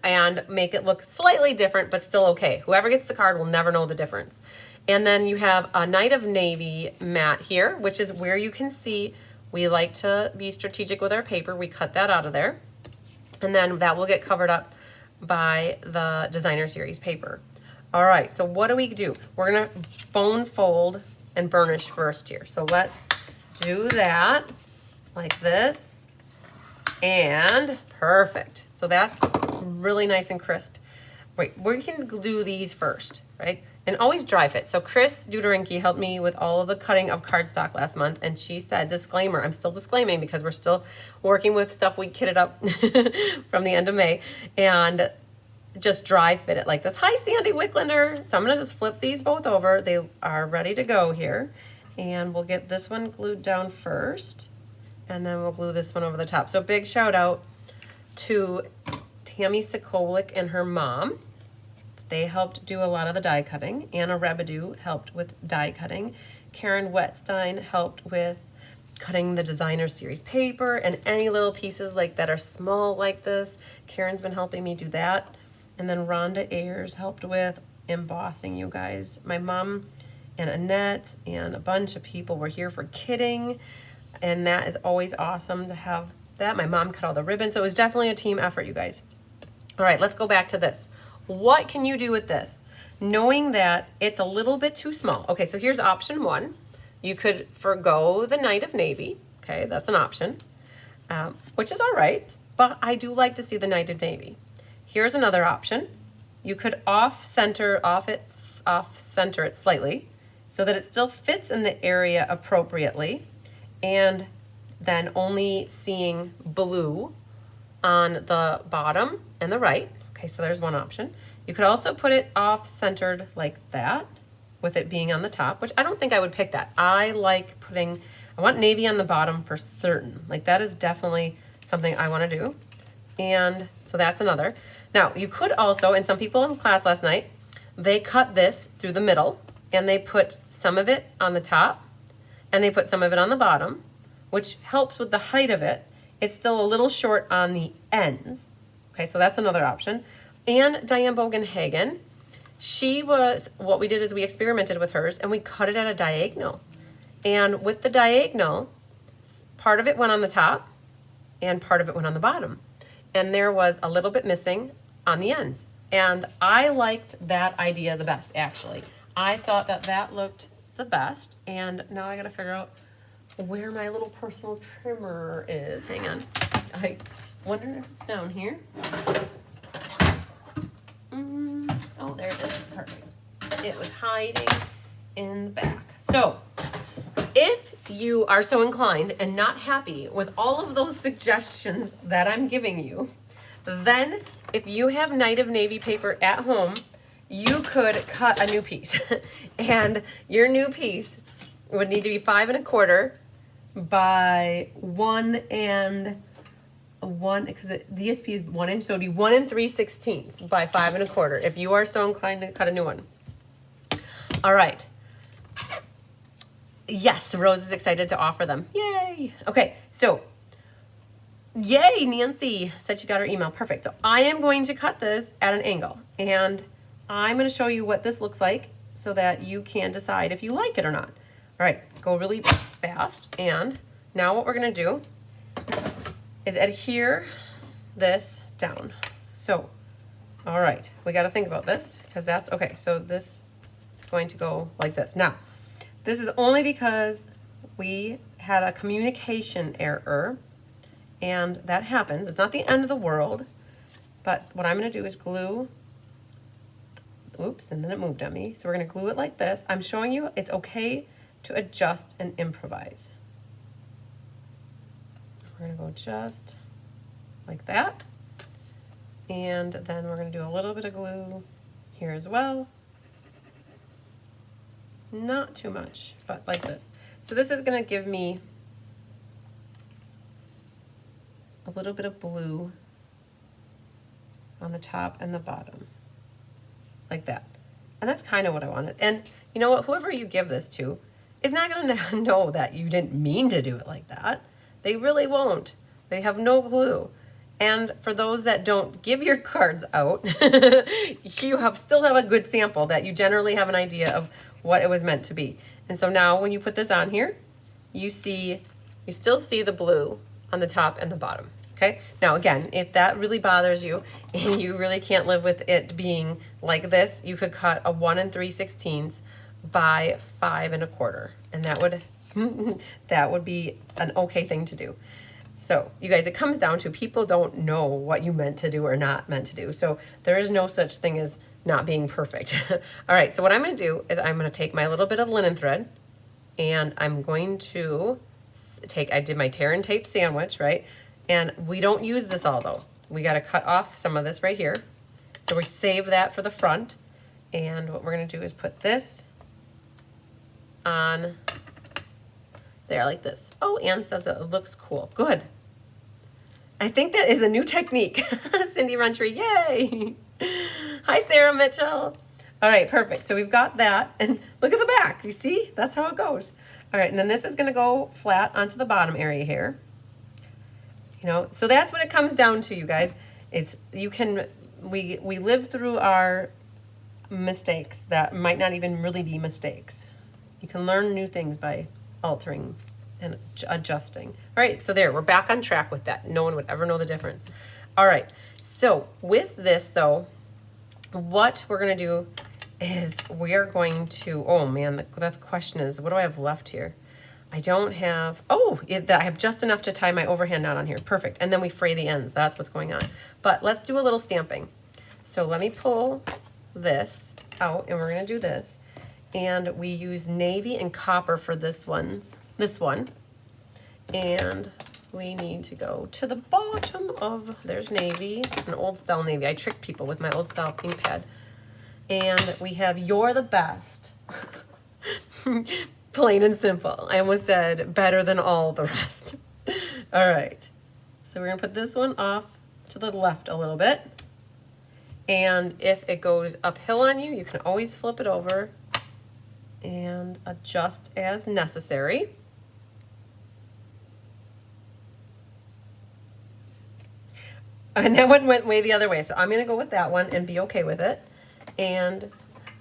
and make it look slightly different, but still okay. Whoever gets the card will never know the difference. And then you have a Night of Navy mat here, which is where you can see we like to be strategic with our paper. We cut that out of there. And then that will get covered up by the Designer Series paper. All right, so what do we do? We're gonna bone fold and burnish first here. So let's do that. Like this, and perfect. So that's really nice and crisp. Wait, we can glue these first, right? And always dry fit. So Chris Dudorinki helped me with all of the cutting of cardstock last month, and she said, disclaimer, I'm still disclaiming because we're still working with stuff we kitted up from the end of May, and just dry fit it like this. Hi, Sandy Wicklander. So I'm gonna just flip these both over. They are ready to go here. And we'll get this one glued down first, and then we'll glue this one over the top. So big shout out to Tammy Sikolik and her mom. They helped do a lot of the die cutting. Anna Rabidou helped with die cutting. Karen Wetstein helped with cutting the designer series paper and any little pieces like that are small like this. Karen's been helping me do that. And then Rhonda Ayers helped with embossing, you guys. My mom and Annette and a bunch of people were here for kitting, and that is always awesome to have that. My mom cut all the ribbons, so it was definitely a team effort, you guys. All right, let's go back to this. What can you do with this? Knowing that it's a little bit too small. Okay, so here's option one. You could forgo the Night of Navy. Okay, that's an option, which is all right, but I do like to see the Night of Navy. Here's another option. You could off-center it slightly so that it still fits in the area appropriately, and then only seeing blue on the bottom and the right. Okay, so there's one option. You could also put it off-centered like that, with it being on the top, which I don't think I would pick that. I want navy on the bottom for certain. Like that is definitely something I want to do. And so that's another. Now, you could also, and some people in class last night, they cut this through the middle and they put some of it on the top and they put some of it on the bottom, which helps with the height of it. It's still a little short on the ends. Okay, so that's another option. And Diane Bogenhagen, what we did is we experimented with hers and we cut it at a diagonal. And with the diagonal, part of it went on the top and part of it went on the bottom. And there was a little bit missing on the ends. And I liked that idea the best, actually. I thought that that looked the best. And now I gotta figure out where my little personal trimmer is. Hang on. I wonder if it's down here. Oh, there it is. Perfect. It was hiding in the back. So, if you are so inclined and not happy with all of those suggestions that I'm giving you, then if you have Night of Navy paper at home, you could cut a new piece. And your new piece would need to be 5 1/4 by 1 and 1, because DSP is 1 inch, so it'd be 1 3/16 by 5 1/4 if you are so inclined to cut a new one. All right. Yes, Rose is excited to offer them. Yay. Okay, so yay, Nancy said she got her email. Perfect. So I am going to cut this at an angle, and I'm going to show you what this looks like so that you can decide if you like it or not. All right, go really fast. And now what we're going to do is adhere this down. So, all right, we got to think about this because that's okay. So this is going to go like this. Now, this is only because we had a communication error, and that happens. It's not the end of the world, but what I'm going to do is glue. Oops, and then it moved on me. So we're going to glue it like this. I'm showing you it's okay to adjust and improvise. We're going to go just like that. And then we're going to do a little bit of glue here as well. Not too much, but like this. So this is going to give me a little bit of blue on the top and the bottom, like that. And that's kind of what I wanted. And you know what? Whoever you give this to is not going to know that you didn't mean to do it like that. They really won't. They have no clue. And for those that don't give your cards out, you still have a good sample that you generally have an idea of what it was meant to be. And so now when you put this on here, you still see the blue on the top and the bottom. Okay. Now again, if that really bothers you and you really can't live with it being like this, you could cut a 1 3/16 by 5 1/4, and that would that would be an okay thing to do. So, you guys, it comes down to people don't know what you meant to do or not meant to do. So, there is no such thing as not being perfect. All right, so what I'm going to do is I'm going to take my little bit of linen thread and I'm going to I did my tear and tape sandwich, right? And we don't use this all though. We got to cut off some of this right here. So we save that for the front. And what we're going to do is put this on there like this. Oh, Anne says that it looks cool. Good. I think that is a new technique. Cindy Runtree, yay! Hi, Sarah Mitchell. All right, perfect. So we've got that. And look at the back. Do you see? That's how it goes. All right, and then this is going to go flat onto the bottom area here. You know, so that's what it comes down to, you guys. It's we live through our mistakes that might not even really be mistakes. You can learn new things by altering and adjusting. All right, so there, we're back on track with that. No one would ever know the difference. All right, so with this though, what we're gonna do is we're going to, oh man, the question is, what do I have left here? I don't have, I have just enough to tie my overhand knot on here. Perfect, and then we fray the ends. That's what's going on. But let's do a little stamping. So let me pull this out and we're gonna do this. And we use navy and copper for this one. And we need to go to the bottom of, there's navy, an old style navy. I trick people with my old style pink pad. And we have You're the Best. Plain and simple. I almost said better than all the rest. All right. So we're gonna put this one off to the left a little bit. And if it goes uphill on you, you can always flip it over and adjust as necessary. And that one went way the other way, so I'm gonna go with that one and be okay with it. And,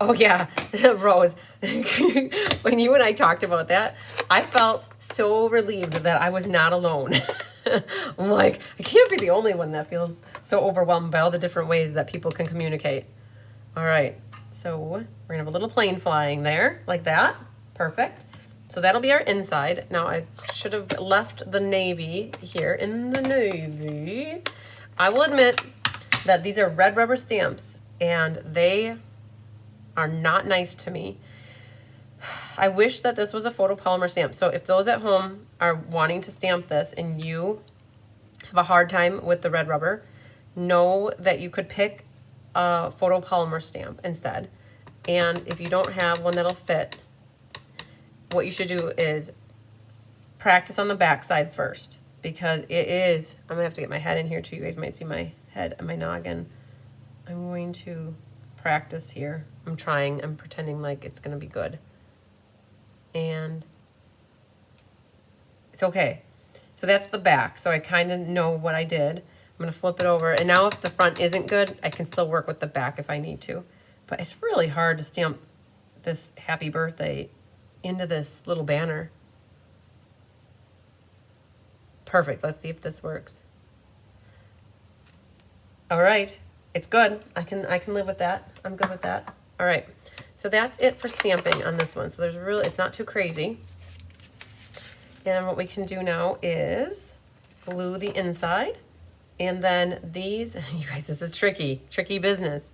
oh yeah, Rose, when you and I talked about that, I felt so relieved that I was not alone. I'm like, I can't be the only one that feels so overwhelmed by all the different ways that people can communicate. All right, so we're gonna have a little plane flying there, like that. Perfect. So that'll be our inside. Now I should have left the navy here in the navy. I will admit that these are red rubber stamps and they are not nice to me. I wish that this was a photopolymer stamp. So if those at home are wanting to stamp this and you have a hard time with the red rubber, know that you could pick a photopolymer stamp instead. And if you don't have one that'll fit, what you should do is practice on the back side first, because it is, I'm gonna have to get my head in here too. You guys might see my head and my noggin. I'm going to practice here. I'm pretending like it's gonna be good. And it's okay. So that's the back. So I kind of know what I did. I'm gonna flip it over. And now if the front isn't good, I can still work with the back if I need to. But it's really hard to stamp this happy birthday into this little banner. Perfect, let's see if this works. All right, it's good. I can live with that. I'm good with that. All right, so that's it for stamping on this one. So it's not too crazy. And what we can do now is glue the inside. And then these, you guys, this is tricky business.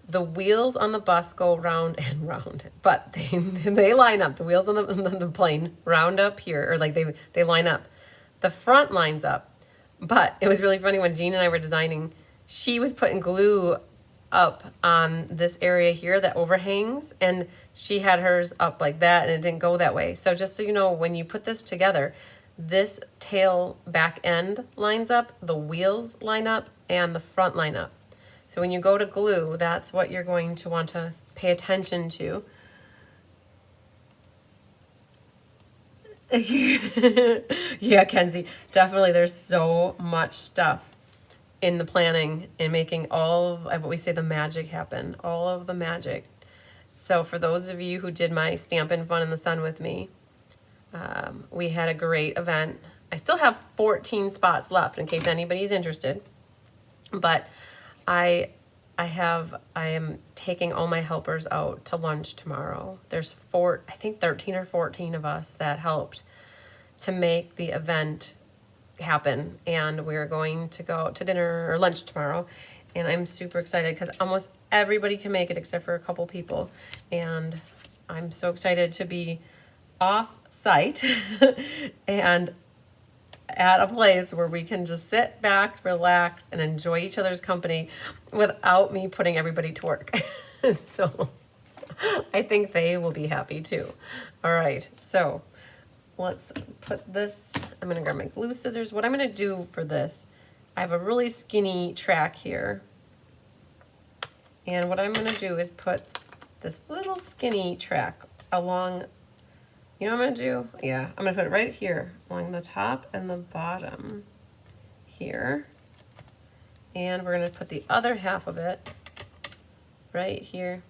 The wheels on the bus go round and round, but they line up. The wheels on the plane round up here, or like they line up. The front lines up. But it was really funny when Jean and I were designing, she was putting glue up on this area here that overhangs, and she had hers up like that, and it didn't go that way. So just so you know, when you put this together, this tail back end lines up, the wheels line up, and the front line up. So when you go to glue, that's what you're going to want to pay attention to. Yeah, Kenzie, definitely there's so much stuff in the planning and making all of what we say the magic happen, all of the magic. So for those of you who did my Stampin' Fun in the Sun with me, we had a great event. I still have 14 spots left in case anybody's interested, but I am taking all my helpers out to lunch tomorrow. There's I think 13 or 14 of us that helped to make the event happen, and we're going to go to dinner or lunch tomorrow, and I'm super excited because almost everybody can make it except for a couple people, and I'm so excited to be off site and at a place where we can just sit back, relax, and enjoy each other's company without me putting everybody to work. So I think they will be happy too. All right, so let's put this, I'm gonna grab my glue scissors. What I'm gonna do for this, I have a really skinny track here. And what I'm gonna do is put this little skinny track along, you know what I'm gonna do? Yeah, I'm gonna put it right here along the top and the bottom here. And we're gonna put the other half of it right here.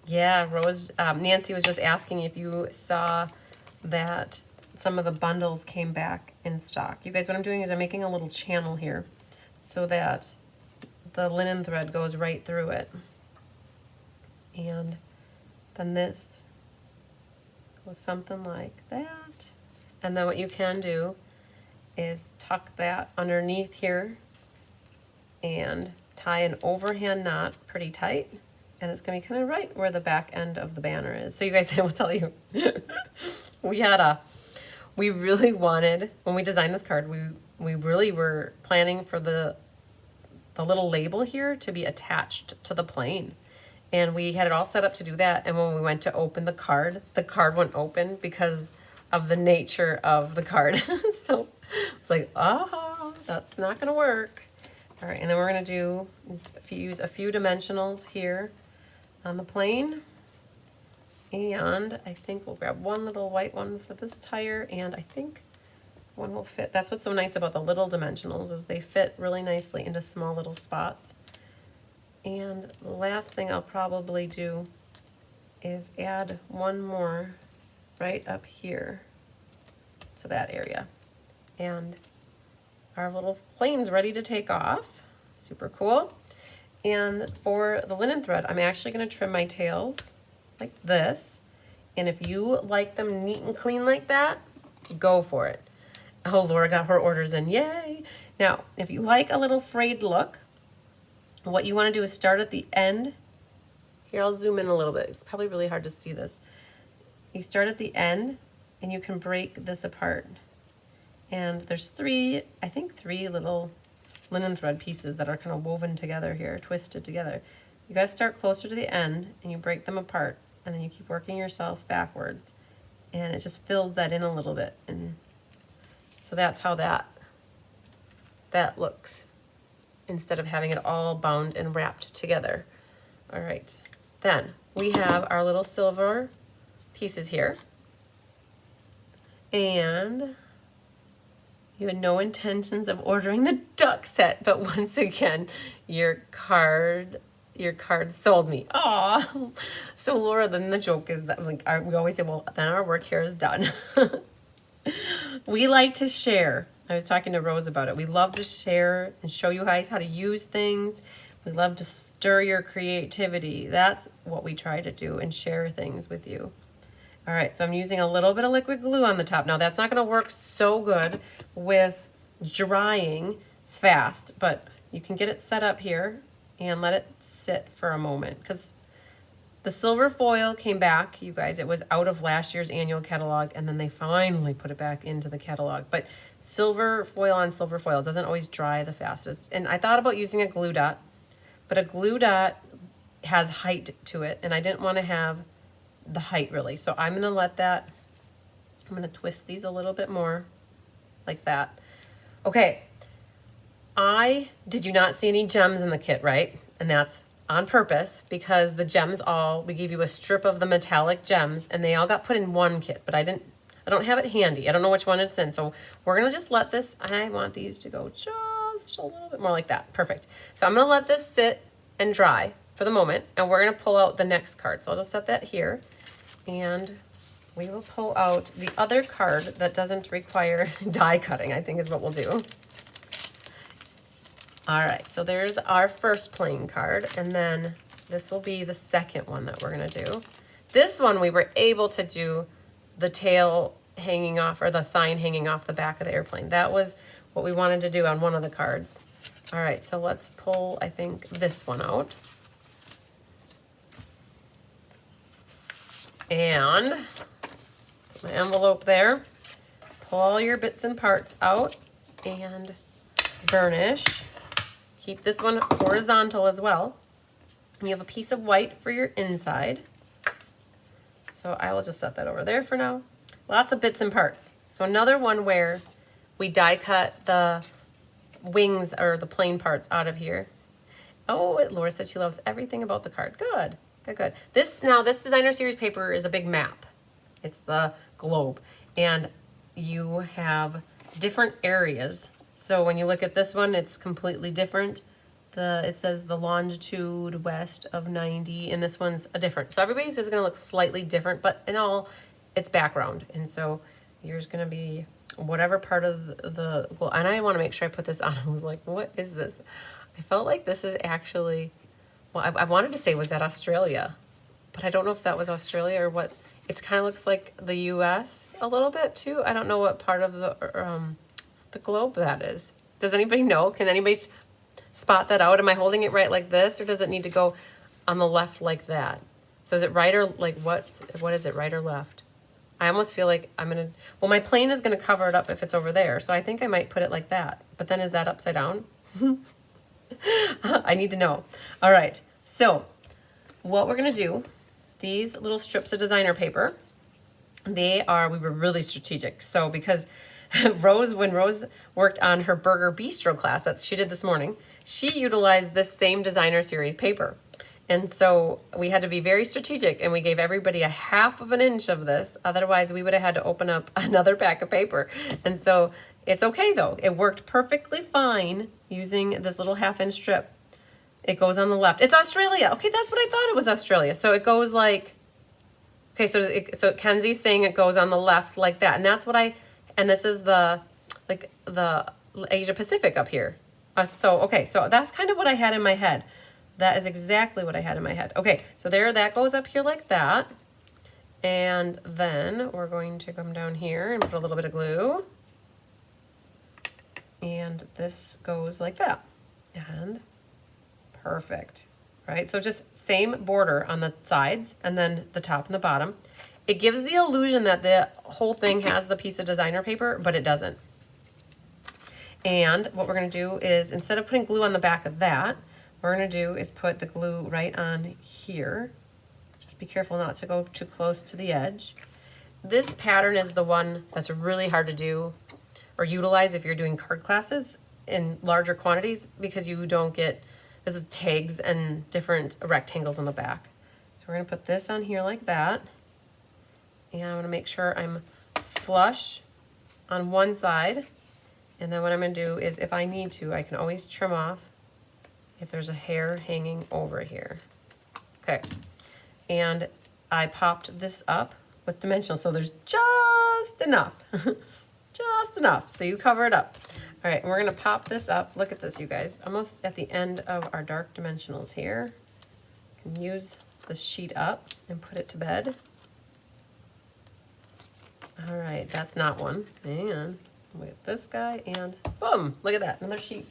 Yeah, Rose, Nancy was just asking if you saw that some of the bundles came back in stock. You guys, what I'm doing is I'm making a little channel here so that the linen thread goes right through it. And then this goes something like that. And then what you can do is tuck that underneath here and tie an overhand knot pretty tight. And it's going to be kind of right where the back end of the banner is. So you guys, I will tell you, we really wanted, when we designed this card, we really were planning for the little label here to be attached to the plane. And we had it all set up to do that. And when we went to open the card wouldn't open because of the nature of the card. So it's like, oh, that's not going to work. All right, and then we're going to do, use a few dimensionals here on the plane, and I think we'll grab one little white one for this tire, and I think one will fit. That's what's so nice about the little dimensionals, is they fit really nicely into small little spots. And the last thing I'll probably do is add one more right up here to that area, and our little plane's ready to take off. Super cool. And for the linen thread, I'm actually going to trim my tails like this. And if you like them neat and clean like that, go for it. Oh, Laura got her orders in. Yay! Now, if you like a little frayed look, what you want to do is start at the end. Here, I'll zoom in a little bit. It's probably really hard to see this. You start at the end, and you can break this apart. And there's I think three little linen thread pieces that are kind of woven together here, twisted together. You got to start closer to the end and you break them apart, and then you keep working yourself backwards, and it just fills that in a little bit. And so that's how that looks, instead of having it all bound and wrapped together. All right, then we have our little silver pieces here, and you had no intentions of ordering the duck set, but once again, your card sold me. Aw. So Laura, then the joke is that we always say, well, then our work here is done. We like to share. I was talking to Rose about it. We love to share and show you guys how to use things. We love to stir your creativity. That's what we try to do, and share things with you. All right, so I'm using a little bit of liquid glue on the top. Now that's not gonna work so good with drying fast, but you can get it set up here and let it sit for a moment, because the silver foil came back, you guys. It was out of last year's annual catalog, and then they finally put it back into the catalog. But silver foil on silver foil doesn't always dry the fastest. And I thought about using a glue dot, but a glue dot has height to it, and I didn't want to have the height really. So I'm gonna let that, I'm gonna twist these a little bit more like that. Okay, did you not see any gems in the kit, right? And that's on purpose, because the gems we gave you a strip of the metallic gems, and they all got put in one kit, but I don't have it handy. I don't know which one it's in. So we're gonna just let this, I want these to go just a little bit more like that. Perfect. So I'm gonna let this sit and dry for the moment, and we're gonna pull out the next card. So I'll just set that here, and we will pull out the other card that doesn't require die cutting, I think is what we'll do. All right, so there's our first plain card, and then this will be the second one that we're gonna do. This one we were able to do the tail hanging off, or the sign hanging off the back of the airplane. That was what we wanted to do on one of the cards. All right, so let's pull, I think, this one out. And my envelope there. Pull all your bits and parts out and burnish. Keep this one horizontal as well. And you have a piece of white for your inside. So I will just set that over there for now. Lots of bits and parts. So another one where we die cut the wings or the plain parts out of here. Oh, Laura said she loves everything about the card. Good, good, good. This designer series paper is a big map. It's the globe. And you have different areas. So when you look at this one, it's completely different. It says the longitude west of 90, and this one's a different. So everybody's is gonna look slightly different, but in all, it's background. And so yours gonna be whatever part of the, and I wanna make sure I put this on. I was like, what is this? I felt like this is actually, well, I wanted to say, was that Australia? But I don't know if that was Australia or what. It kind of looks like the US a little bit too. I don't know what part of the globe that is. Does anybody know? Can anybody spot that out? Am I holding it right like this, or does it need to go on the left like that? So is it right, or like what is it, right or left? I almost feel like I'm gonna, well, my plane is gonna cover it up if it's over there, so I think I might put it like that. But then is that upside down? I need to know. All right, so what we're gonna do, these little strips of designer paper, we were really strategic. So because when Rose worked on her Burger Bistro class that she did this morning, she utilized this same designer series paper. And so we had to be very strategic, and we gave everybody a 1/2 inch of this. Otherwise, we would have had to open up another pack of paper. And so it's okay though. It worked perfectly fine using this little 1/2 inch strip. It goes on the left. It's Australia. Okay, that's what I thought it was, Australia. So it goes like, okay, so Kenzie's saying it goes on the left like that. And that's what and this is the Asia Pacific up here. Okay, so that's kind of what I had in my head. That is exactly what I had in my head. Okay, so that goes up here like that. And then we're going to come down here and put a little bit of glue. And this goes like that. And perfect, right? So just same border on the sides and then the top and the bottom. It gives the illusion that the whole thing has the piece of designer paper, but it doesn't. And what we're gonna do is, instead of putting glue on the back of that, what we're gonna do is put the glue right on here. Just be careful not to go too close to the edge. This pattern is the one that's really hard to do or utilize if you're doing card classes in larger quantities, because you don't get, this is tags and different rectangles on the back. So we're gonna put this on here like that. And I'm gonna make sure I'm flush on one side. And then what I'm gonna do is, if I need to, I can always trim off if there's a hair hanging over here. Okay, and I popped this up with dimensional, so there's just enough, just enough, so you cover it up. All right, and we're gonna pop this up. Look at this, you guys, almost at the end of our dark dimensionals here. You can use this sheet up and put it to bed. All right, that's not one. And with this guy, and boom, look at that, another sheet.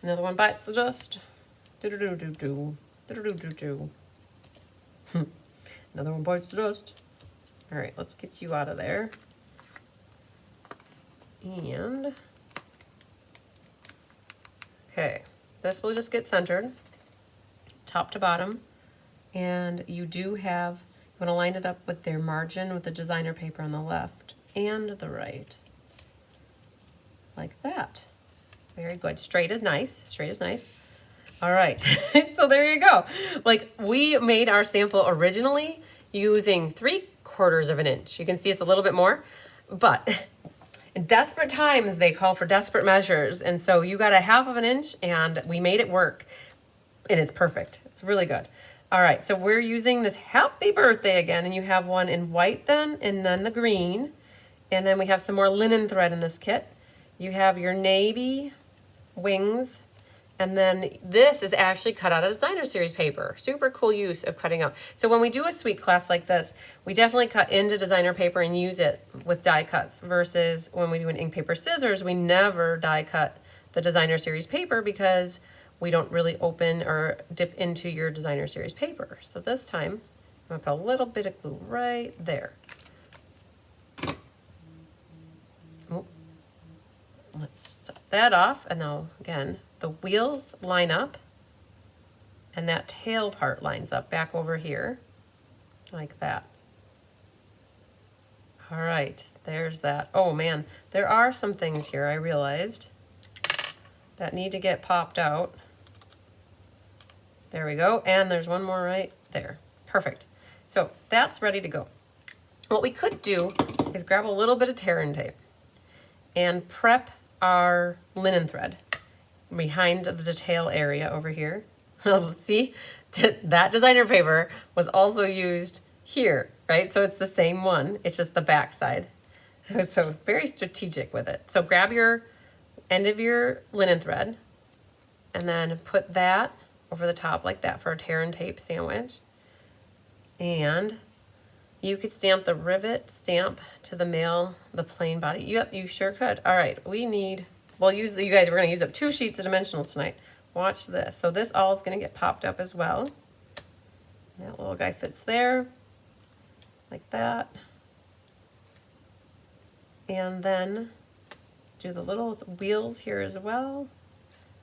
Another one bites the dust. Do-do-do-do-do. Do-do-do-do-do. Another one bites the dust. All right, let's get you out of there. And, okay, this will just get centered, top to bottom. And you do have, you wanna line it up with their margin with the designer paper on the left and the right. Like that. Very good. Straight is nice. Straight is nice. All right. So there you go. Like, we made our sample originally using 3/4 inch. You can see it's a little bit more, but in desperate times, they call for desperate measures. And so you got a 1/2 inch, and we made it work, and it's perfect. It's really good. All right. So we're using this happy birthday again, and you have one in white then, and then the green. And then we have some more linen thread in this kit. You have your navy wings, And then this is actually cut out of designer series paper. Super cool use of cutting out. So when we do a suite class like this, we definitely cut into designer paper and use it with die cuts versus when we do an ink paper scissors, we never die cut the designer series paper because we don't really open or dip into your designer series paper. So this time, I'm gonna put a little bit of glue right there. Oh. Let's set that off, and now again, the wheels line up and that tail part lines up back over here like that. All right, there's that. Oh man, there are some things here I realized that need to get popped out. There we go, and there's one more right there. Perfect. So that's ready to go. What we could do is grab a little bit of tear-in tape and prep our linen thread behind the detail area over here. See, that designer paper was also used here, right? So it's the same one, it's just the back side. So very strategic with it. So grab your end of your linen thread and then put that over the top like that for a tear-in tape sandwich. And you could stamp the rivet stamp to the male, the plain body. Yep, you sure could. All right, we need, we're gonna use up 2 sheets of dimensionals tonight. Watch this. So this all is gonna get popped up as well. That little guy fits there, like that. And then do the little wheels here as well.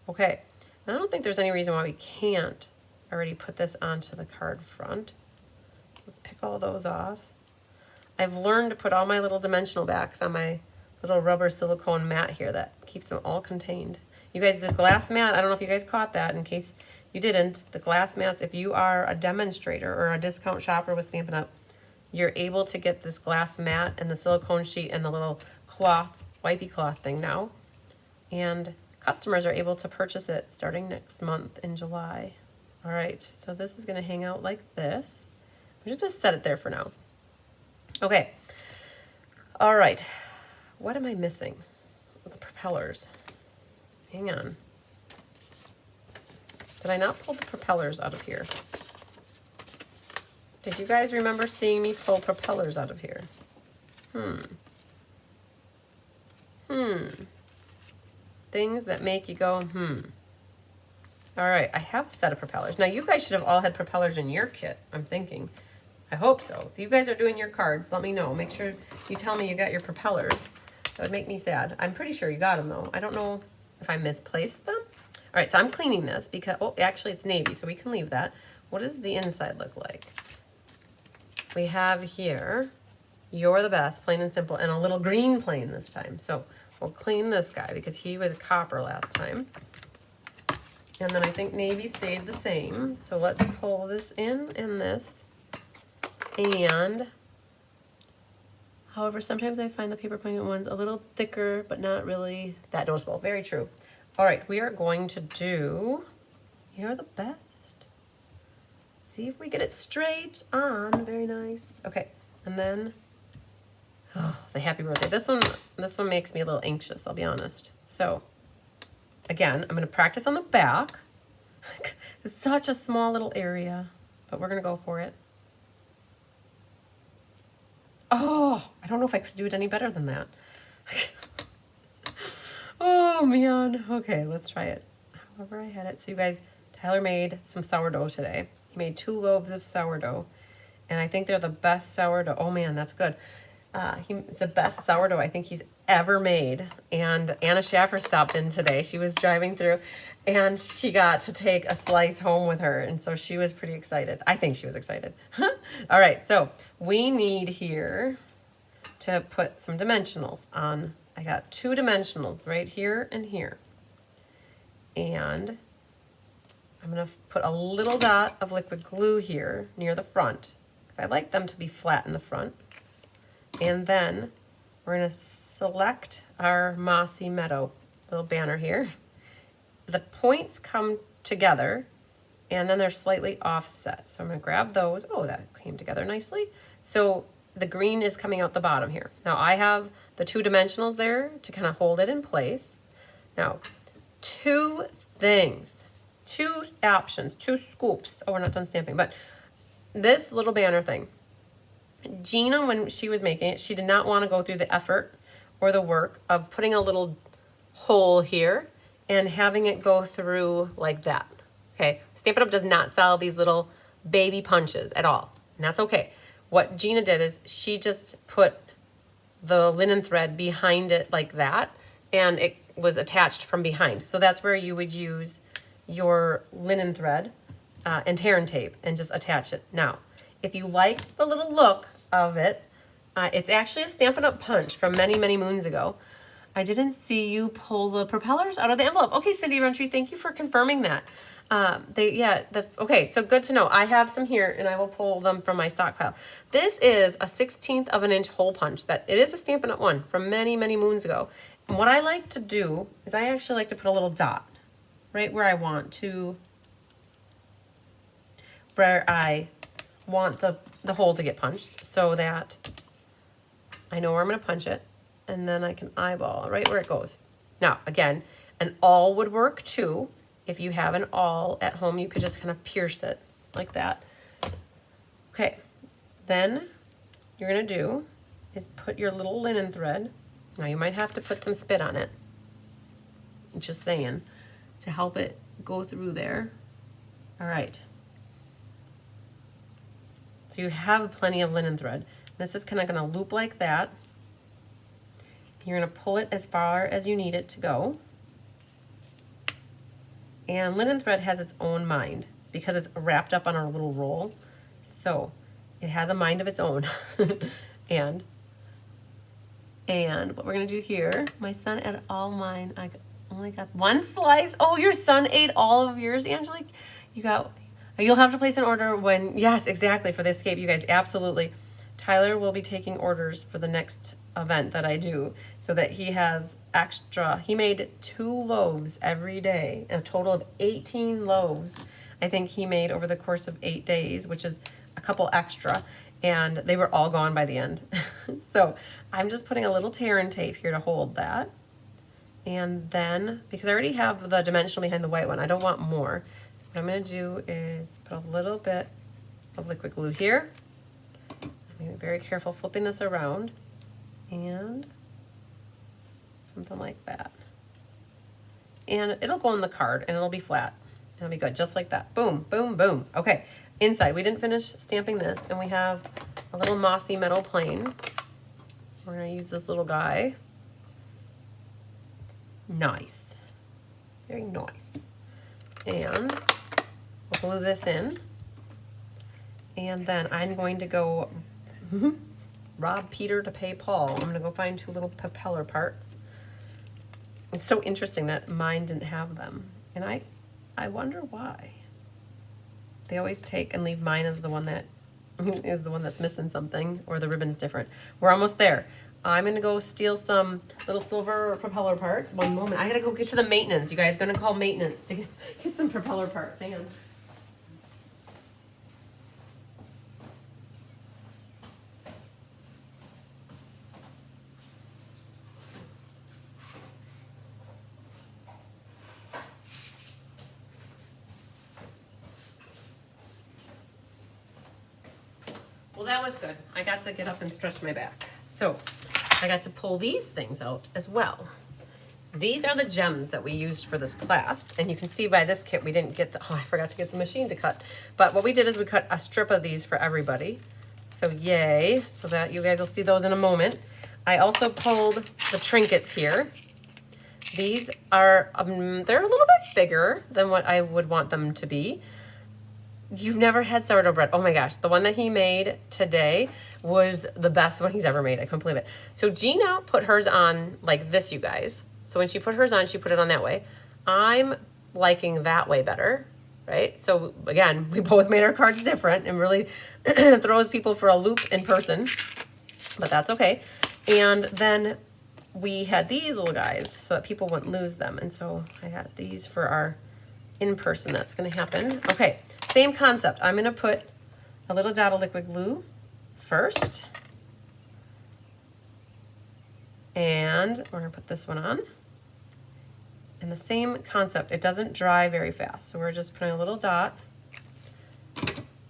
Okay, I don't think there's any reason why we can't already put this onto the card front. So let's pick all those off. I've learned to put all my little dimensional backs on my little rubber silicone mat here that keeps them all contained. You guys, the glass mat, I don't know if you guys caught that. In case you didn't, the glass mats, if you are a demonstrator or a discount shopper with Stampin' Up, you're able to get this glass mat and the silicone sheet and the little cloth, wipey cloth thing now. And customers are able to purchase it starting next month in July. All right, so this is gonna hang out like this. I'm gonna just set it there for now. Okay, all right. What am I missing? The propellers. Hang on. Did I not pull the propellers out of here? Did you guys remember seeing me pull propellers out of here? Things that make you go, All right, I have a set of propellers. Now you guys should have all had propellers in your kit, I'm thinking. I hope so. If you guys are doing your cards, let me know. Make sure you tell me you got your propellers. That would make me sad. I'm pretty sure you got them though. I don't know if I misplaced them. All right, so I'm cleaning this because, oh, actually it's navy, so we can leave that. What does the inside look like? We have here, You're the Best, plain and simple, and a little green plain this time. So we'll clean this guy because he was copper last time. And then I think navy stayed the same. So let's pull this in and this. And however, sometimes I find the paper pointed ones a little thicker, but not really that noticeable. Very true. All right, we are going to do You're the Best. See if we get it straight on. Very nice. Okay, and then the happy birthday. This one makes me a little anxious, I'll be honest. So again, I'm gonna practice on the back. It's such a small little area, but we're gonna go for it. Oh, I don't know if I could do it any better than that. Oh man. Okay, let's try it. However I had it. So you guys, Tyler made some sourdough today. He made 2 loaves of sourdough, and I think they're the best sourdough. Oh man, that's good. It's the best sourdough I think he's ever made. And Anna Schaffer stopped in today. She was driving through and she got to take a slice home with her. And so she was pretty excited. I think she was excited. All right, so we need here to put some dimensionals on. I got 2 dimensionals right here and here. And I'm gonna put a little dot of liquid glue here near the front because I like them to be flat in the front. And then we're gonna select our Mossy Meadow little banner here. The points come together and then they're slightly offset. So I'm gonna grab those. Oh, that came together nicely. So the green is coming out the bottom here. Now I have the 2 dimensionals there to kind of hold it in place. Now, 2 things. 2 options, 2 scoops. Oh, we're not done stamping, but this little banner thing. Gina, when she was making it, she did not want to go through the effort or the work of putting a little hole here and having it go through like that. Okay, Stampin' Up! Does not sell these little baby punches at all, and that's okay. What Gina did is she just put the linen thread behind it like that, and it was attached from behind. So that's where you would use your linen thread and tear and tape and just attach it. Now, if you like the little look of it, it's actually a Stampin' Up! Punch from many, many moons ago. I didn't see you pull the propellers out of the envelope. Okay, Cindy Roundtree, thank you for confirming that. Okay, so good to know. I have some here and I will pull them from my stockpile. This is a 1/16 of an inch hole punch. That it is a Stampin' Up! One from many, many moons ago. And what I like to do is I actually like to put a little dot right where I want the hole to get punched, so that I know where I'm going to punch it, and then I can eyeball right where it goes. Now, again, an awl would work too. If you have an awl at home, you could just kind of pierce it like that. Okay, then you're going to do is put your little linen thread. Now, you might have to put some spit on it, just saying, to help it go through there. All right. So you have plenty of linen thread. This is kind of going to loop like that. You're going to pull it as far as you need it to go. And linen thread has its own mind because it's wrapped up on a little roll. So it has a mind of its own. and what we're going to do here, my son ate all mine. I only got 1 slice. Oh, your son ate all of yours, Angelique? You'll have to place an order when, yes, exactly, for the escape, you guys, absolutely. Tyler will be taking orders for the next event that I do so that he has extra. He made 2 loaves every day, a total of 18 loaves I think he made over the course of 8 days, which is a couple extra, and they were all gone by the end. So I'm just putting a little tear and tape here to hold that. And then, because I already have the dimensional behind the white one, I don't want more. What I'm going to do is put a little bit of liquid glue here. I'm going to be very careful flipping this around, and something like that. And it'll go on the card and it'll be flat. It'll be good, just like that. Boom, boom, boom. Okay, inside, we didn't finish stamping this, and we have a little mossy metal plane. We're going to use this little guy. Nice. Very nice. And we'll glue this in. And then I'm going to go rob Peter to pay Paul. I'm going to go find 2 little propeller parts. It's so interesting that mine didn't have them. And I wonder why. They always take and leave mine as the one that is the one that's missing something, or the ribbon's different. We're almost there. I'm going to go steal some little silver propeller parts. One moment. I got to go get to the maintenance. You guys going to call maintenance to get some propeller parts. Hang on. Well, that was good. I got to get up and stretch my back. So I got to pull these things out as well. These are the gems that we used for this class. And you can see by this kit, we didn't get the, I forgot to get the machine to cut. But what we did is we cut a strip of these for everybody. So yay, so that you guys will see those in a moment. I also pulled the trinkets here. These are, they're a little bit bigger than what I would want them to be. You've never had sourdough bread. Oh my gosh, the one that he made today was the best one he's ever made. I couldn't believe it. So Gina put hers on like this, you guys. So when she put hers on, she put it on that way. I'm liking that way better, right? So again, we both made our cards different and really throws people for a loop in person, but that's okay. And then we had these little guys so that people wouldn't lose them. And so I got these for our in-person. That's going to happen. Okay, same concept. I'm going to put a little dot of liquid glue first. And we're going to put this one on. And the same concept, it doesn't dry very fast. So we're just putting a little dot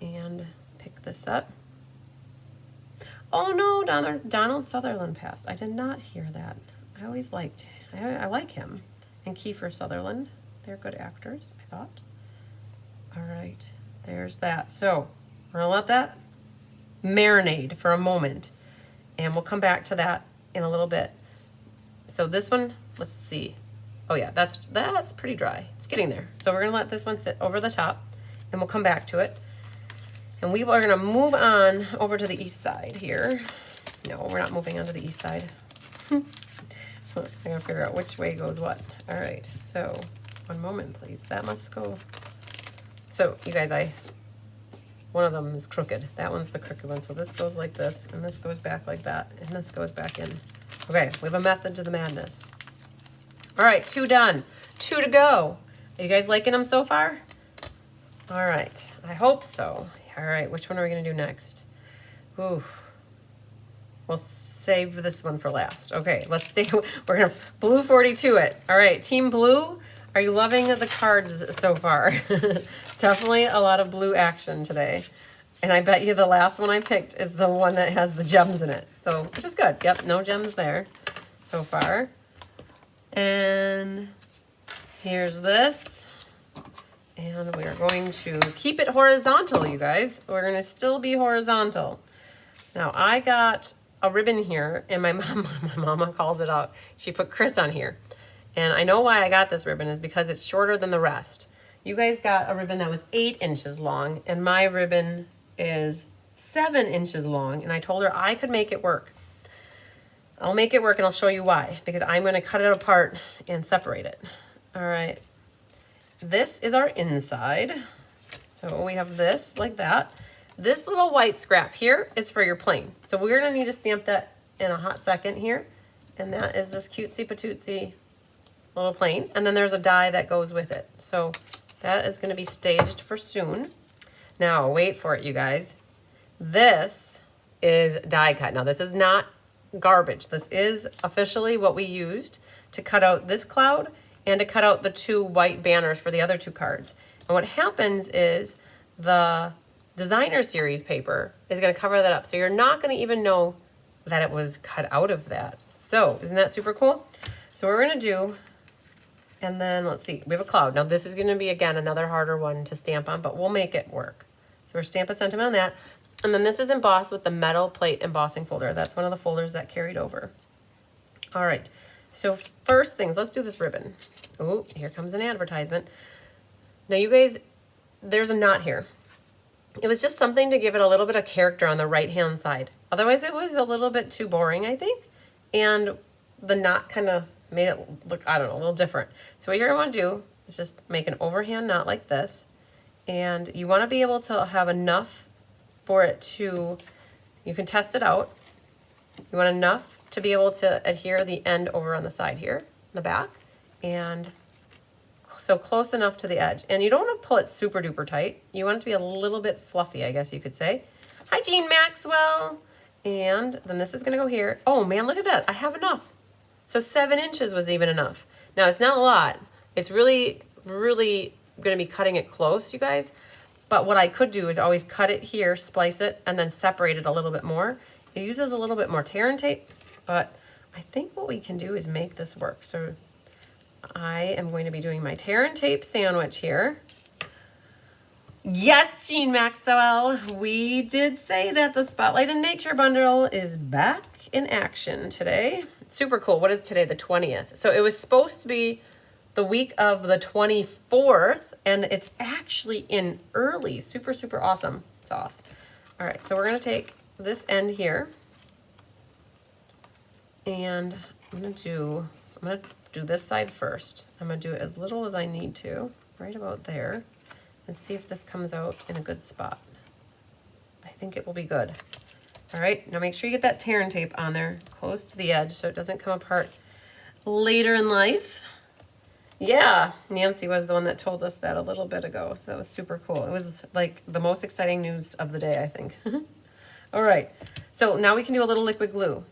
and pick this up. Oh no, Donald Sutherland passed. I did not hear that. I always liked, I like him. And Kiefer Sutherland, they're good actors, I thought. All right, there's that. So we're gonna let that marinate for a moment, and we'll come back to that in a little bit. So this one, let's see. Oh yeah, that's pretty dry. It's getting there. So we're gonna let this one sit over the top, and we'll come back to it. And we are gonna move on over to the east side here. No, we're not moving on to the east side. So I'm gonna figure out which way goes what. All right, so one moment, please. That must go. So you guys, one of them is crooked. That one's the crooked one. So this goes like this, and this goes back like that, and this goes back in. Okay, we have a method to the madness. All right, 2 done. 2 to go. Are you guys liking them so far? All right, I hope so. All right, which one are we gonna do next? Ooh, we'll save this one for last. Okay, let's stay, we're gonna blue 42 it. All right, Team Blue, are you loving the cards so far? Definitely a lot of blue action today. And I bet you the last one I picked is the one that has the gems in it. So, which is good. Yep, no gems there so far. And here's this. And we are going to keep it horizontal, you guys. We're going to still be horizontal. Now, I got a ribbon here, and my mama calls it out. She put Chris on here. And I know why I got this ribbon is because it's shorter than the rest. You guys got a ribbon that was 8 inches long, and my ribbon is 7 inches long, and I told her I could make it work. I'll make it work, and I'll show you why, because I'm going to cut it apart and separate it. All right. This is our inside. So we have this like that. This little white scrap here is for your plane. So we're going to need to stamp that in a hot second here. And that is this cutesy patootsy little plane. And then there's a die that goes with it. So that is going to be staged for soon. Now, wait for it, you guys. This is die cut. Now, this is not garbage. This is officially what we used to cut out this cloud and to cut out the 2 white banners for the other 2 cards. And what happens is the designer series paper is going to cover that up. So you're not going to even know that it was cut out of that. So isn't that super cool? So what we're going to do, and then let's see, we have a cloud. Now this is going to be, again, another harder one to stamp on, but we'll make it work. So we're stamping sentiment on that. And then this is embossed with the metal plate embossing folder. That's one of the folders that carried over. All right. So first things, let's do this ribbon. Oh, here comes an advertisement. Now you guys, there's a knot here. It was just something to give it a little bit of character on the right-hand side. Otherwise it was a little bit too boring, I think. And the knot kind of made it look, I don't know, a little different. So what you're gonna wanna do is just make an overhand knot like this. And you wanna be able to have enough for it to, you can test it out. You want enough to be able to adhere the end over on the side here, the back, and so close enough to the edge. And you don't want to pull it super duper tight. You want it to be a little bit fluffy, I guess you could say. Hi, Jean Maxwell. And then this is gonna go here. Oh man, look at that, I have enough. So 7 inches was even enough. Now it's not a lot. It's really, really gonna be cutting it close, you guys. But what I could do is always cut it here, splice it, and then separate it a little bit more. It uses a little bit more tear and tape, but I think what we can do is make this work. So I am going to be doing my tear and tape sandwich here. Yes, Jean Maxwell, we did say that the Spotlight in Nature bundle is back in action today. Super cool. What is today? The 20th. So it was supposed to be the week of the 24th, and it's actually in early. Super, super awesome sauce. All right, so we're going to take this end here, and I'm gonna do this side first. I'm gonna do it as little as I need to, right about there, and see if this comes out in a good spot. I think it will be good. All right, now make sure you get that tear and tape on there, close to the edge, so it doesn't come apart later in life. Yeah, Nancy was the one that told us that a little bit ago, so that was super cool. It was like the most exciting news of the day, I think. All right, so now we can do a little liquid glue.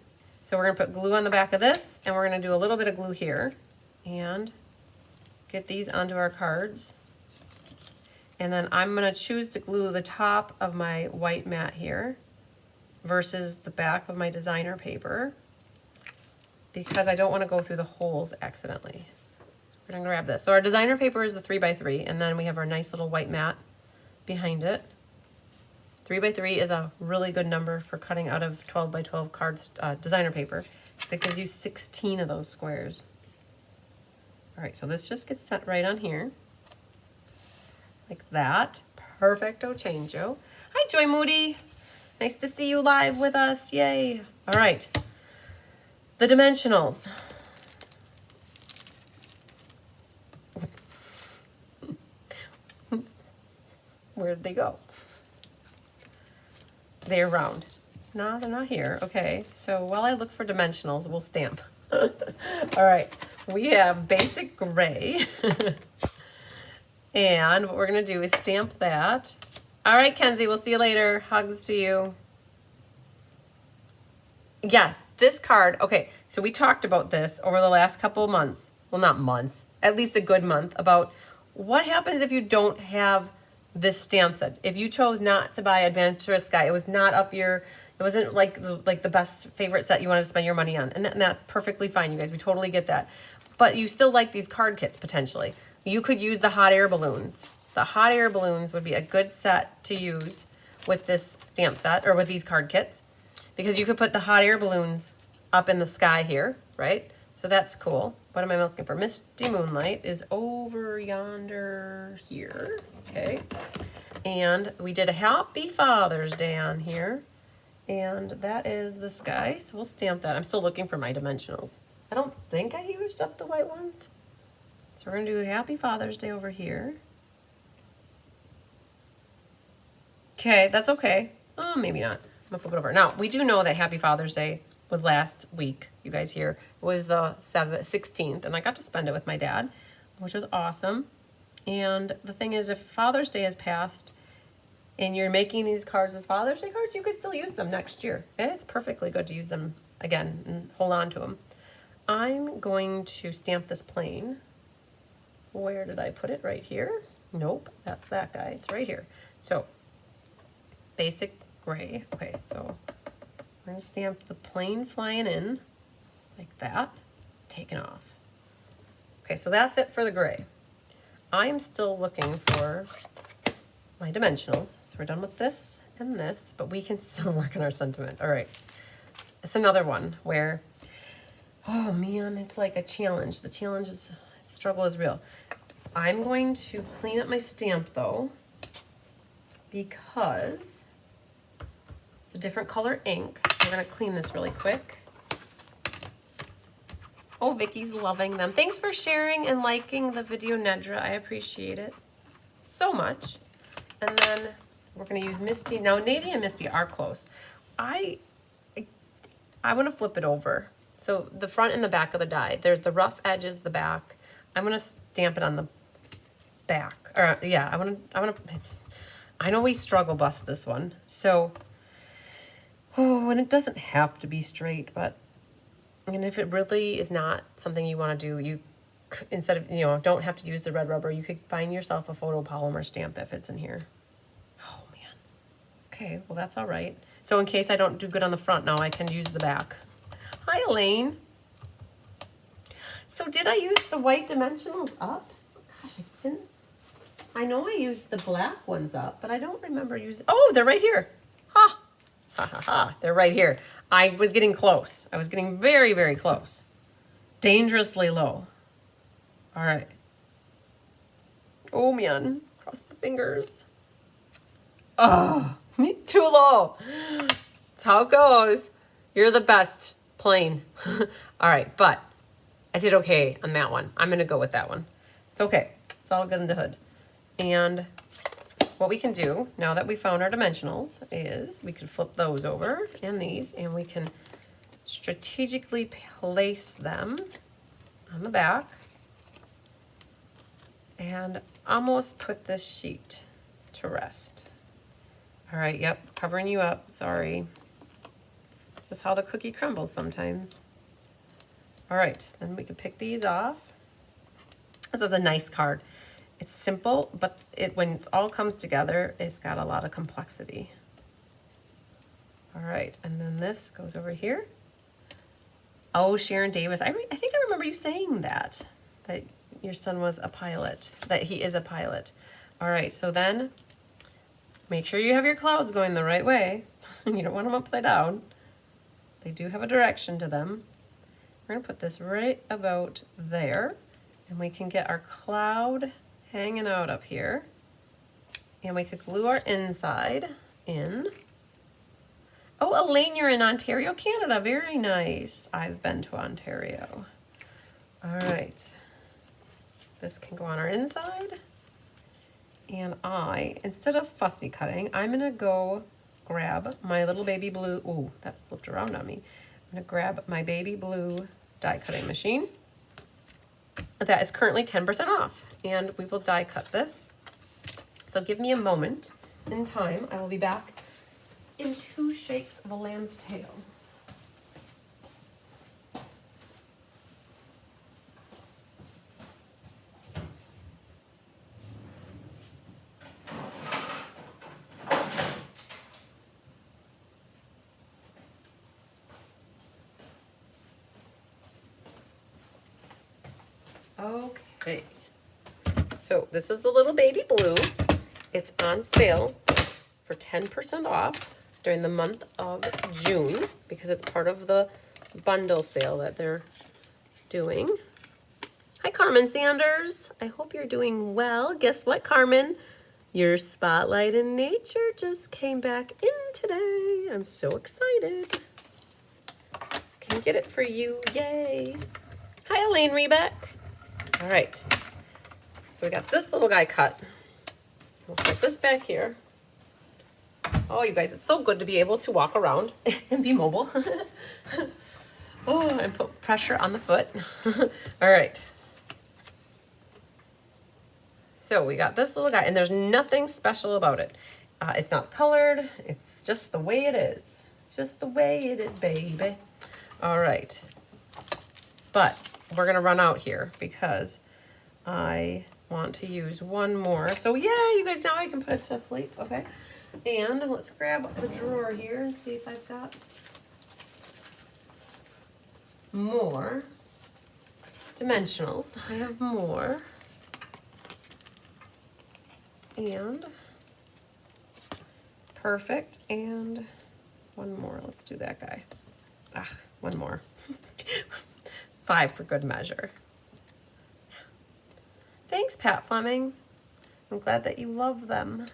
So we're gonna put glue on the back of this, and we're gonna do a little bit of glue here. And get these onto our cards. And then I'm gonna choose to glue the top of my white mat here versus the back of my designer paper because I don't wanna go through the holes accidentally. So we're gonna grab this. So our designer paper is the 3x3, and then we have our nice little white mat behind it. 3x3 is a really good number for cutting out of 12x12 cards, designer paper. So it gives you 16 of those squares. All right, so this just gets set right on here. Like that. Perfecto changeo. Hi, Joy Moody. Nice to see you live with us. Yay. All right. The dimensionals. Where did they go? They're round. No, they're not here. Okay, so while I look for dimensionals, we'll stamp. All right, we have basic gray. And what we're gonna do is stamp that. All right, Kenzie, we'll see you later. Hugs to you. Yeah, this card, okay, so we talked about this over the last couple of months. Well, not months, at least a good month, about what happens if you don't have this stamp set. If you chose not to buy Adventurous Sky, it was not up your, it wasn't like the best favorite set you wanted to spend your money on. And that's perfectly fine, you guys, we totally get that. But you still like these card kits, potentially. You could use the hot air balloons. The hot air balloons would be a good set to use with this stamp set, or with these card kits, because you could put the hot air balloons up in the sky here, right? So that's cool. What am I looking for? Misty Moonlight is over yonder here, okay? And we did a Happy Father's Day on here, and that is the sky, so we'll stamp that. I'm still looking for my dimensionals. I don't think I used up the white ones. So we're gonna do Happy Father's Day over here. Okay, that's okay. Oh, maybe not. I'm gonna flip it over. Now, we do know that Happy Father's Day was last week, you guys here. It was the 16th, and I got to spend it with my dad, which was awesome. And the thing is, if Father's Day has passed and you're making these cards as Father's Day cards, you could still use them next year. It's perfectly good to use them again and hold on to them. I'm going to stamp this plain. Where did I put it? Right here? Nope, that's that guy. It's right here. So, basic gray. Okay, so we're gonna stamp the plain flying in like that, taken off. Okay, so that's it for the gray. I'm still looking for my dimensionals. So we're done with this and this, but we can still work on our sentiment. All right, it's another one where, oh man, it's like a challenge. The challenge is, struggle is real. I'm going to clean up my stamp though, because it's a different color ink. So we're gonna clean this really quick. Oh, Vicky's loving them. Thanks for sharing and liking the video, Nedra. I appreciate it so much. And then we're gonna use Misty. Now, Navy and Misty are close. I want to flip it over. So the front and the back of the die. They're the rough edges, the back. I'm gonna stamp it on the back. Or yeah, I know we struggle bust this one. So, oh, and it doesn't have to be straight, but and if it really is not something you want to do, you instead of, don't have to use the red rubber, you could find yourself a photopolymer stamp that fits in here. Oh man. Okay, well that's all right. So in case I don't do good on the front now, I can use the back. Hi, Elaine. So did I use the white dimensionals up? Gosh, I didn't. I know I used the black ones up, but I don't remember using, oh, they're right here. Ha, ha, ha, ha, they're right here. I was getting close. I was getting very, very close. Dangerously low. All right. Oh man, cross the fingers. Oh, too low. That's how it goes. You're the best, plain. All right, but I did okay on that one. I'm gonna go with that one. It's okay, it's all good in the hood. And what we can do, now that we found our dimensionals, is we can flip those over and these, and we can strategically place them on the back and almost put this sheet to rest. All right, yep, covering you up, sorry. This is how the cookie crumbles sometimes. All right, then we can pick these off. This is a nice card. It's simple, but when it all comes together, it's got a lot of complexity. All right, and then this goes over here. Oh, Sharon Davis, I think I remember you saying that your son was a pilot, that he is a pilot. All right, so then make sure you have your clouds going the right way. You don't want them upside down. They do have a direction to them. We're gonna put this right about there, and we can get our cloud hanging out up here. And we could glue our inside in. Oh, Elaine, you're in Ontario, Canada. Very nice. I've been to Ontario. All right. This can go on our inside. And instead of fussy cutting, I'm gonna go grab my little baby blue. Ooh, that slipped around on me. I'm gonna grab my baby blue die cutting machine. That is currently 10% off. And we will die cut this. So give me a moment in time. I will be back in 2 shakes of a lamb's tail. Okay, so this is the little baby blue. It's on sale for 10% off during the month of June because it's part of the bundle sale that they're doing. Hi, Carmen Sanders. I hope you're doing well. Guess what, Carmen? Your Spotlight in Nature just came back in today. I'm so excited. Can get it for you. Yay. Hi, Elaine Rebeck. All right. So we got this little guy cut. We'll put this back here. Oh, you guys, it's so good to be able to walk around and be mobile. Oh, and put pressure on the foot. All right. So we got this little guy, and there's nothing special about it. It's not colored. It's just the way it is. It's just the way it is, baby. All right. But we're going to run out here because I want to use one more. So yeah, you guys, now I can put it to sleep. Okay. And let's grab the drawer here and see if I've got more dimensionals. I have more. And perfect. And one more. Let's do that guy. One more. 5 for good measure. Thanks, Pat Fleming. I'm glad that you love them.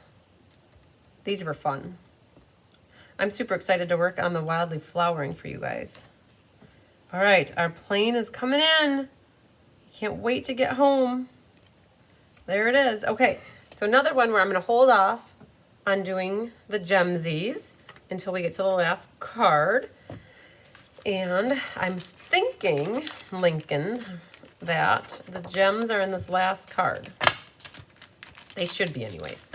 These were fun. I'm super excited to work on the wildly flowering for you guys. All right, our plane is coming in. Can't wait to get home. There it is. Okay, so another one where I'm going to hold off on doing the gemsies until we get to the last card. And I'm thinking, Lincoln, that the gems are in this last card. They should be anyways.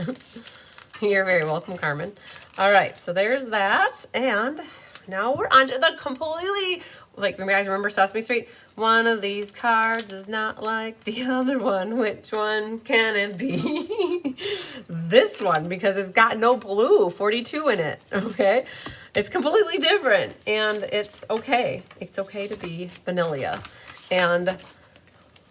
You're very welcome, Carmen. All right, so there's that. And now we're on to the completely, like, you guys remember Sesame Street? One of these cards is not like the other one. Which one can it be? This one, because it's got no blue, 42 in it, okay? It's completely different, and it's okay. It's okay to be vanilla. And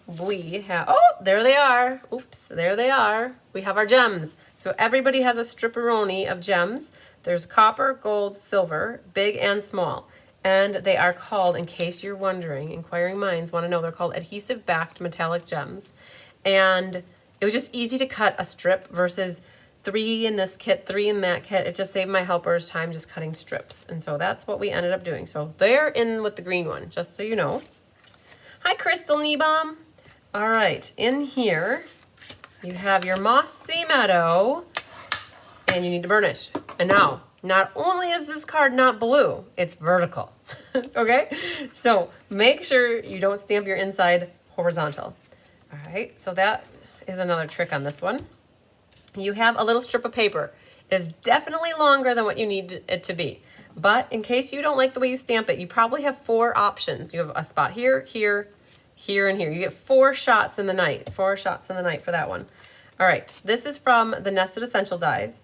we have, oh, there they are. Oops, there they are. We have our gems. So everybody has a stripperoni of gems. There's copper, gold, silver, big and small. And they are called, in case you're wondering, inquiring minds want to know, they're called adhesive-backed metallic gems. And it was just easy to cut a strip versus 3 in this kit, 3 in that kit. It just saved my helpers time just cutting strips. And so that's what we ended up doing. So they're in with the green one, just so you know. Hi, Crystal Niebaum. All right, in here, you have your Mossy Meadow, and you need to burnish. And now, not only is this card not blue, it's vertical, okay? So make sure you don't stamp your inside horizontal. All right, so that is another trick on this one. You have a little strip of paper. It is definitely longer than what you need it to be. But in case you don't like the way you stamp it, you probably have 4 options. You have a spot here, here, here and here. You get 4 shots in the night. 4 shots in the night for that one. All right, this is from the Nested Essential Dies.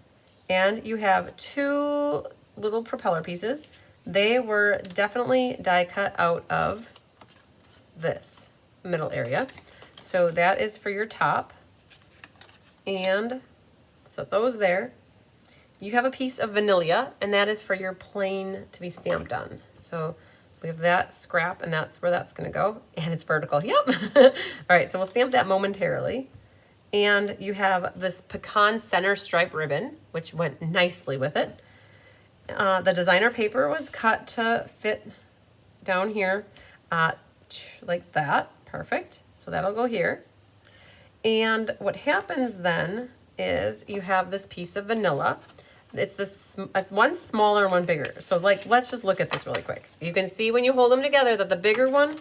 And you have 2 little propeller pieces. They were definitely die cut out of this middle area. So that is for your top. And set those there. You have a piece of vanilla, and that is for your plane to be stamped on. So we have that scrap, and that's where that's gonna go. And it's vertical, yep. All right, so we'll stamp that momentarily. And you have this pecan center stripe ribbon, which went nicely with it. The designer paper was cut to fit down here like that. Perfect. So that'll go here. And what happens then is you have this piece of vanilla. It's one smaller and one bigger. So like, let's just look at this really quick. You can see when you hold them together that the bigger one,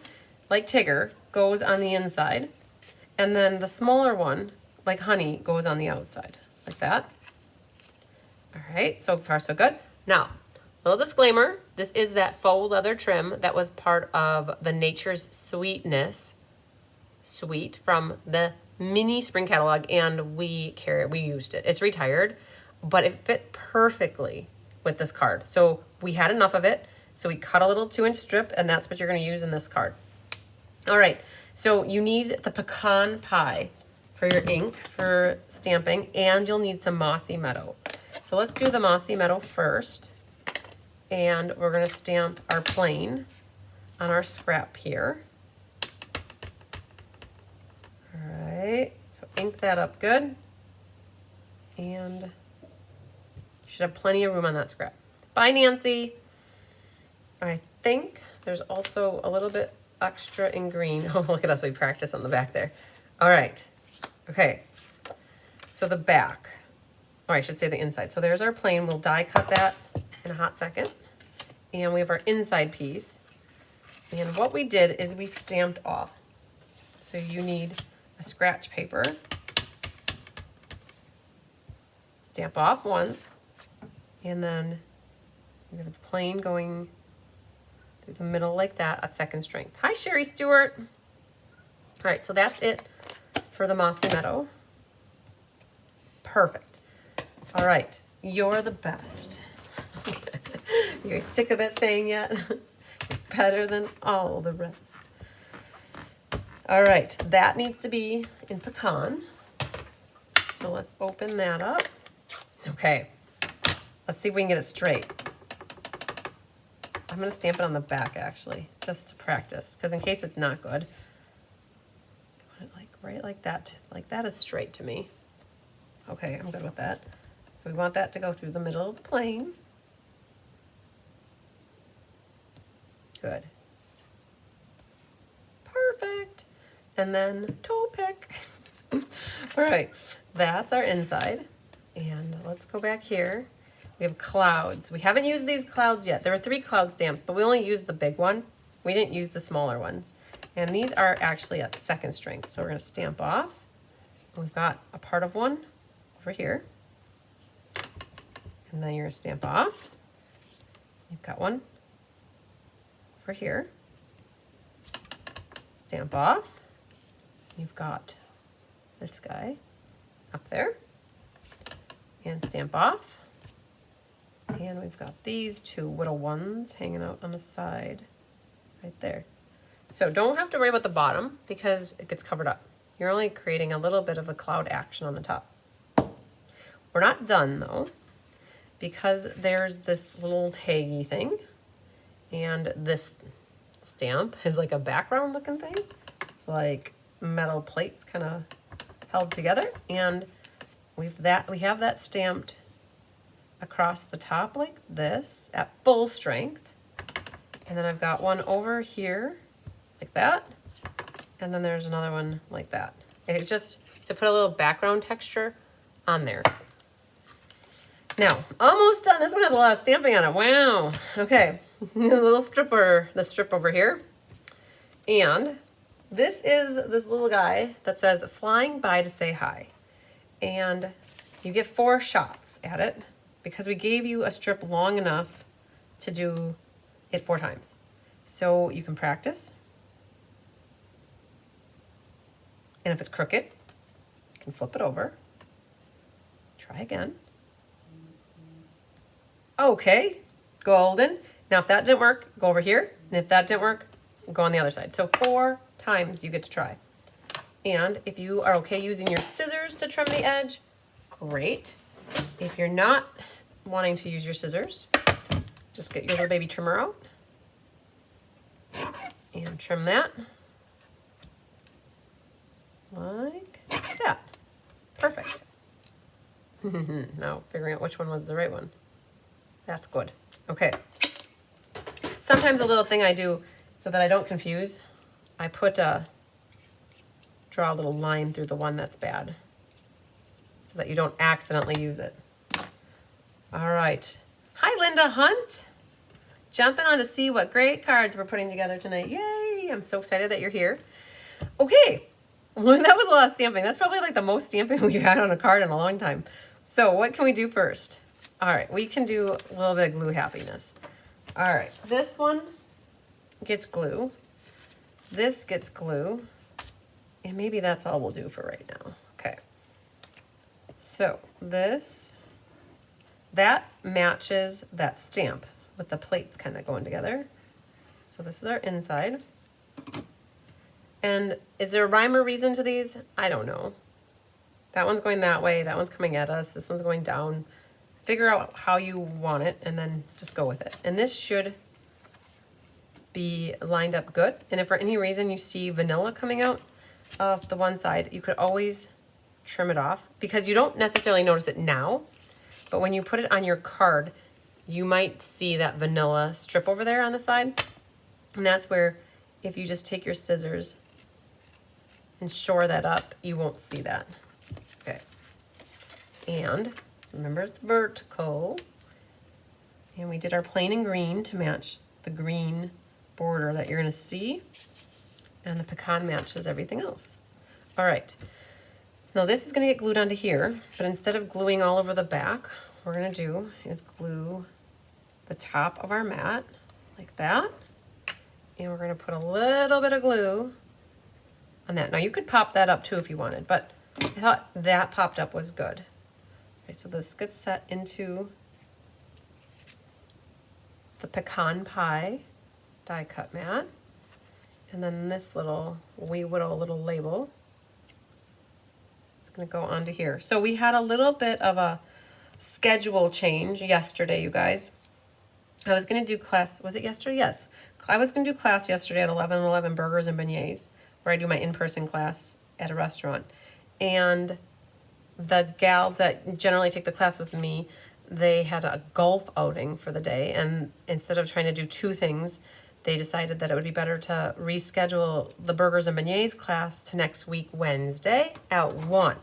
like Tigger, goes on the inside. And then the smaller one, like Honey, goes on the outside, like that. All right, so far so good. Now, little disclaimer, this is that faux leather trim that was part of the Nature's Sweetness suite from the mini spring catalog, and we used it. It's retired, but it fit perfectly with this card. So we had enough of it, so we cut a little 2-inch strip, and that's what you're gonna use in this card. All right, so you need the pecan pie for your ink, for stamping, and you'll need some Mossy Meadow. So let's do the Mossy Meadow first, and we're gonna stamp our plane on our scrap here. All right, so ink that up good, and you should have plenty of room on that scrap. Bye, Nancy. I think there's also a little bit extra in green. Oh, look at us, we practice on the back there. All right, okay, so the back, or I should say the inside. So there's our plane. We'll die cut that in a hot second. And we have our inside piece. And what we did is we stamped off. So you need a scratch paper. Stamp off once. And then we have the plane going through the middle like that at second strength. Hi, Sherry Stewart. All right, so that's it for the Mossy Meadow. Perfect. All right, you're the best. You guys sick of that saying yet? Better than all the rest. All right, that needs to be in pecan. So let's open that up. Okay, let's see if we can get it straight. I'm gonna stamp it on the back actually, just to practice, because in case it's not good. I want it like right like that. Like that is straight to me. Okay, I'm good with that. So we want that to go through the middle of the plane. Good. Perfect. And then toe pick. All right, that's our inside. And let's go back here. We have clouds. We haven't used these clouds yet. There were 3 cloud stamps, but we only used the big one. We didn't use the smaller ones. And these are actually at second strength. So we're gonna stamp off. We've got a part of one over here. And then you're gonna stamp off. You've got one over here. Stamp off. You've got this guy up there. And stamp off. And we've got these 2 little ones hanging out on the side right there. So don't have to worry about the bottom because it gets covered up. You're only creating a little bit of a cloud action on the top. We're not done though, because there's this little taggy thing, and this stamp is like a background looking thing. It's like metal plates kind of held together, and we have that stamped across the top like this at full strength. And then I've got one over here like that, and then there's another one like that. It's just to put a little background texture on there. Now, almost done. This one has a lot of stamping on it. Wow. Okay, the little stripper, the strip over here. And this is this little guy that says flying by to say hi. And you get 4 shots at it because we gave you a strip long enough to do it 4 times. So you can practice. And if it's crooked, you can flip it over. Try again. Okay, golden. Now if that didn't work, go over here. And if that didn't work, go on the other side. So 4 times you get to try. And if you are okay using your scissors to trim the edge, great. If you're not wanting to use your scissors, just get your little baby trimmer out and trim that like that. Perfect. Now figuring out which one was the right one. That's good. Okay. Sometimes a little thing I do so that I don't confuse, I draw a little line through the one that's bad so that you don't accidentally use it. All right. Hi, Linda Hunt. Jumping on to see what great cards we're putting together tonight. Yay! I'm so excited that you're here. Okay. Well, that was a lot of stamping. That's probably like the most stamping we've had on a card in a long time. So what can we do first? All right, we can do a little bit of glue happiness. All right, this one gets glue. This gets glue. And maybe that's all we'll do for right now. Okay. So that matches that stamp with the plates kind of going together. So this is our inside. And is there a rhyme or reason to these? I don't know. That one's going that way. That one's coming at us. This one's going down. Figure out how you want it and then just go with it. And this should be lined up good. And if for any reason you see vanilla coming out of the one side, you could always trim it off because you don't necessarily notice it now. But when you put it on your card, you might see that vanilla strip over there on the side. And that's where if you just take your scissors and shore that up, you won't see that. Okay. And remember it's vertical. And we did our plain and green to match the green border that you're gonna see. And the pecan matches everything else. All right. Now this is gonna get glued onto here, but instead of gluing all over the back, what we're gonna do is glue the top of our mat like that. And we're gonna put a little bit of glue on that. Now you could pop that up too if you wanted, but I thought that popped up was good. Okay, so this gets set into the pecan pie die cut mat. And then this little wee whittle little label is gonna go onto here. So we had a little bit of a schedule change yesterday, you guys. I was gonna do class, was it yesterday? Yes. I was gonna do class yesterday at 11:11 Burgers and Beignets, where I do my in-person class at a restaurant. And the gals that generally take the class with me, they had a golf outing for the day. And instead of trying to do 2 things, they decided that it would be better to reschedule the Burgers and Beignets class to next week, Wednesday at 1.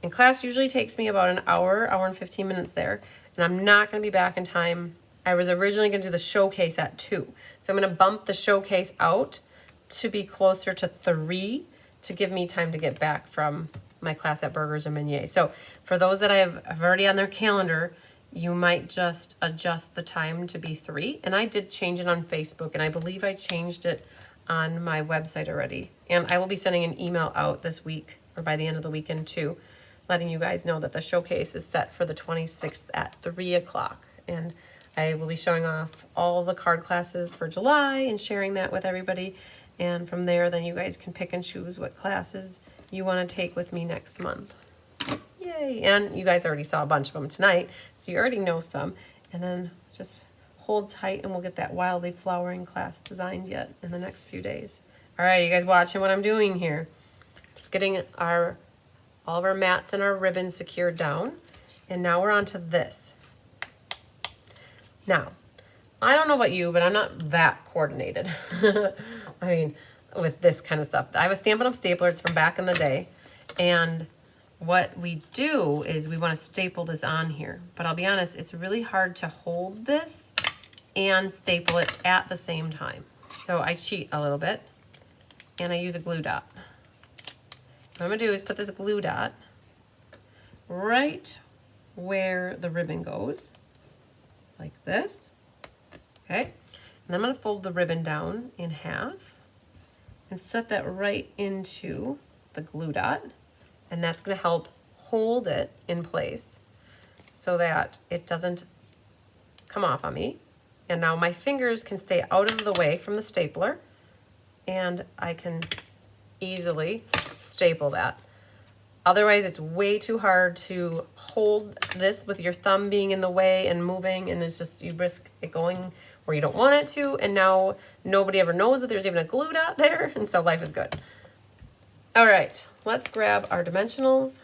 And class usually takes me about an hour and 15 minutes there. And I'm not gonna be back in time. I was originally gonna do the showcase at 2. So I'm gonna bump the showcase out to be closer to 3 to give me time to get back from my class at Burgers and Beignets. So for those that I have already on their calendar, you might just adjust the time to be 3. And I did change it on Facebook, and I believe I changed it on my website already. And I will be sending an email out this week, or by the end of the weekend too, letting you guys know that the showcase is set for the 26th at 3 o'clock. And I will be showing off all the card classes for July and sharing that with everybody. And from there, then you guys can pick and choose what classes you want to take with me next month. Yay! And you guys already saw a bunch of them tonight, so you already know some. And then just hold tight and we'll get that wildly flowering class designed yet in the next few days. All right, you guys watching what I'm doing here. Just getting all of our mats and our ribbons secured down. And now we're on to this. Now, I don't know about you, but I'm not that coordinated. I mean, with this kind of stuff. I was Stampin' Up! Staplers from back in the day. And what we do is we want to staple this on here. But I'll be honest, it's really hard to hold this and staple it at the same time. So I cheat a little bit and I use a glue dot. What I'm going to do is put this glue dot right where the ribbon goes, like this. Okay, and I'm going to fold the ribbon down in half and set that right into the glue dot, and that's going to help hold it in place so that it doesn't come off on me. And now my fingers can stay out of the way from the stapler, and I can easily staple that. Otherwise, it's way too hard to hold this with your thumb being in the way and moving, and it's just, you risk it going where you don't want it to, and now nobody ever knows that there's even a glue dot there, and so life is good. All right, let's grab our dimensionals,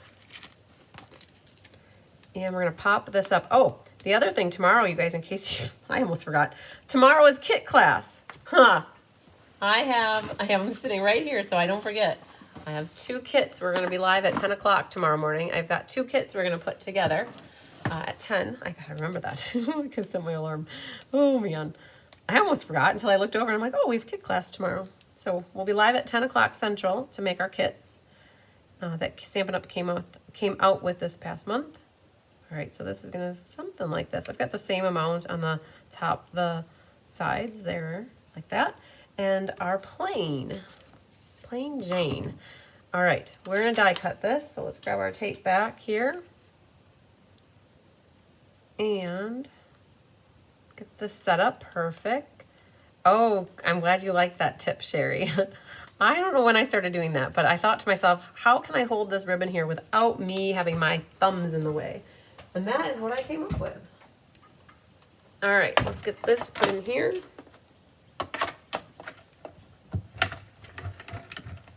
and we're gonna pop this up. Oh, the other thing tomorrow, you guys, in case you, I almost forgot, tomorrow is kit class. Huh. I have them sitting right here so I don't forget. I have 2 kits. We're going to be live at 10 o'clock tomorrow morning. I've got 2 kits we're going to put together at 10. I got to remember that. I can set my alarm. Oh, man. I almost forgot until I looked over and I'm like, oh, we have kit class tomorrow. So we'll be live at 10 o'clock Central to make our kits that Stampin' Up! came out with this past month. All right, so this is going to something like this. I've got the same amount on the top, the sides there, like that. And our plain Jane. All right, we're gonna die cut this, so let's grab our tape back here and get this set up perfect. Oh, I'm glad you like that tip, Sherry. I don't know when I started doing that, but I thought to myself, how can I hold this ribbon here without me having my thumbs in the way? And that is what I came up with. All right, let's get this put in here.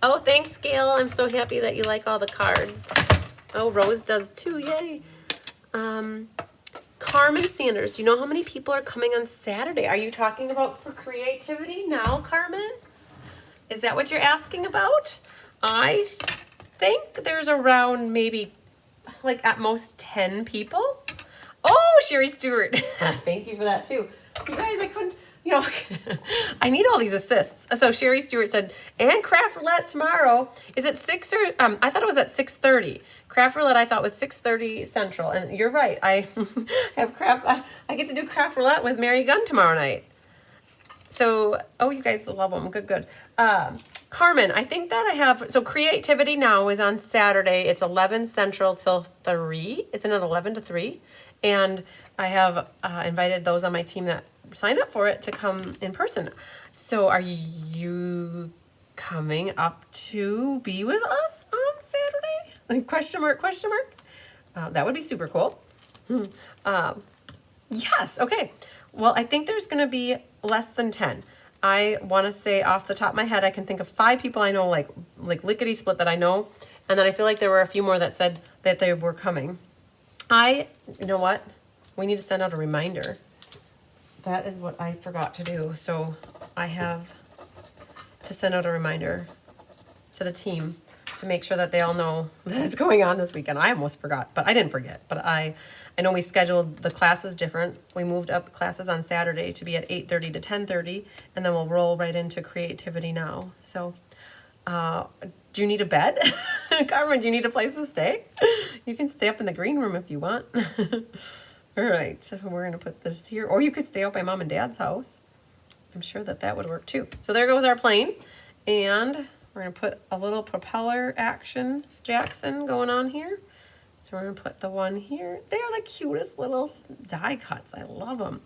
Oh, thanks, Gail. I'm so happy that you like all the cards. Oh, Rose does too. Yay. Carmen Sanders, do you know how many people are coming on Saturday? Are you talking about for creativity now, Carmen? Is that what you're asking about? I think there's around maybe like at most 10 people. Oh, Sherry Stewart. Thank you for that too. You guys, I couldn't, you know, I need all these assists. So Sherry Stewart said, and craft roulette tomorrow. Is it 6 or, I thought it was at 6:30. Craft roulette I thought was 6:30 Central. And you're right. I have I get to do craft roulette with Mary Gunn tomorrow night. So, oh, you guys love them. Good, good. Carmen, I think that I have, so Creativity Now is on Saturday. It's 11 Central till 3. Isn't it 11 to 3? And I have invited those on my team that signed up for it to come in person. So are you coming up to be with us on Saturday? Like, question mark, question mark? That would be super cool. Yes, okay. Well, I think there's gonna be less than 10. I wanna say off the top of my head, I can think of 5 people I know, like lickety split that I know. And then I feel like there were a few more that said that they were coming. You know what? We need to send out a reminder. That is what I forgot to do. So I have to send out a reminder to the team to make sure that they all know that it's going on this weekend. I almost forgot, but I didn't forget. But I know we scheduled the classes different. We moved up classes on Saturday to be at 8:30 to 10:30, and then we'll roll right into Creativity Now. So do you need a bed? Carmen, do you need a place to stay? You can stay up in the green room if you want. All right, so we're gonna put this here, or you could stay out by Mom and Dad's house. I'm sure that that would work too. So there goes our plane, and we're gonna put a little propeller action Jackson going on here. So we're gonna put the one here. They are the cutest little die cuts. I love them.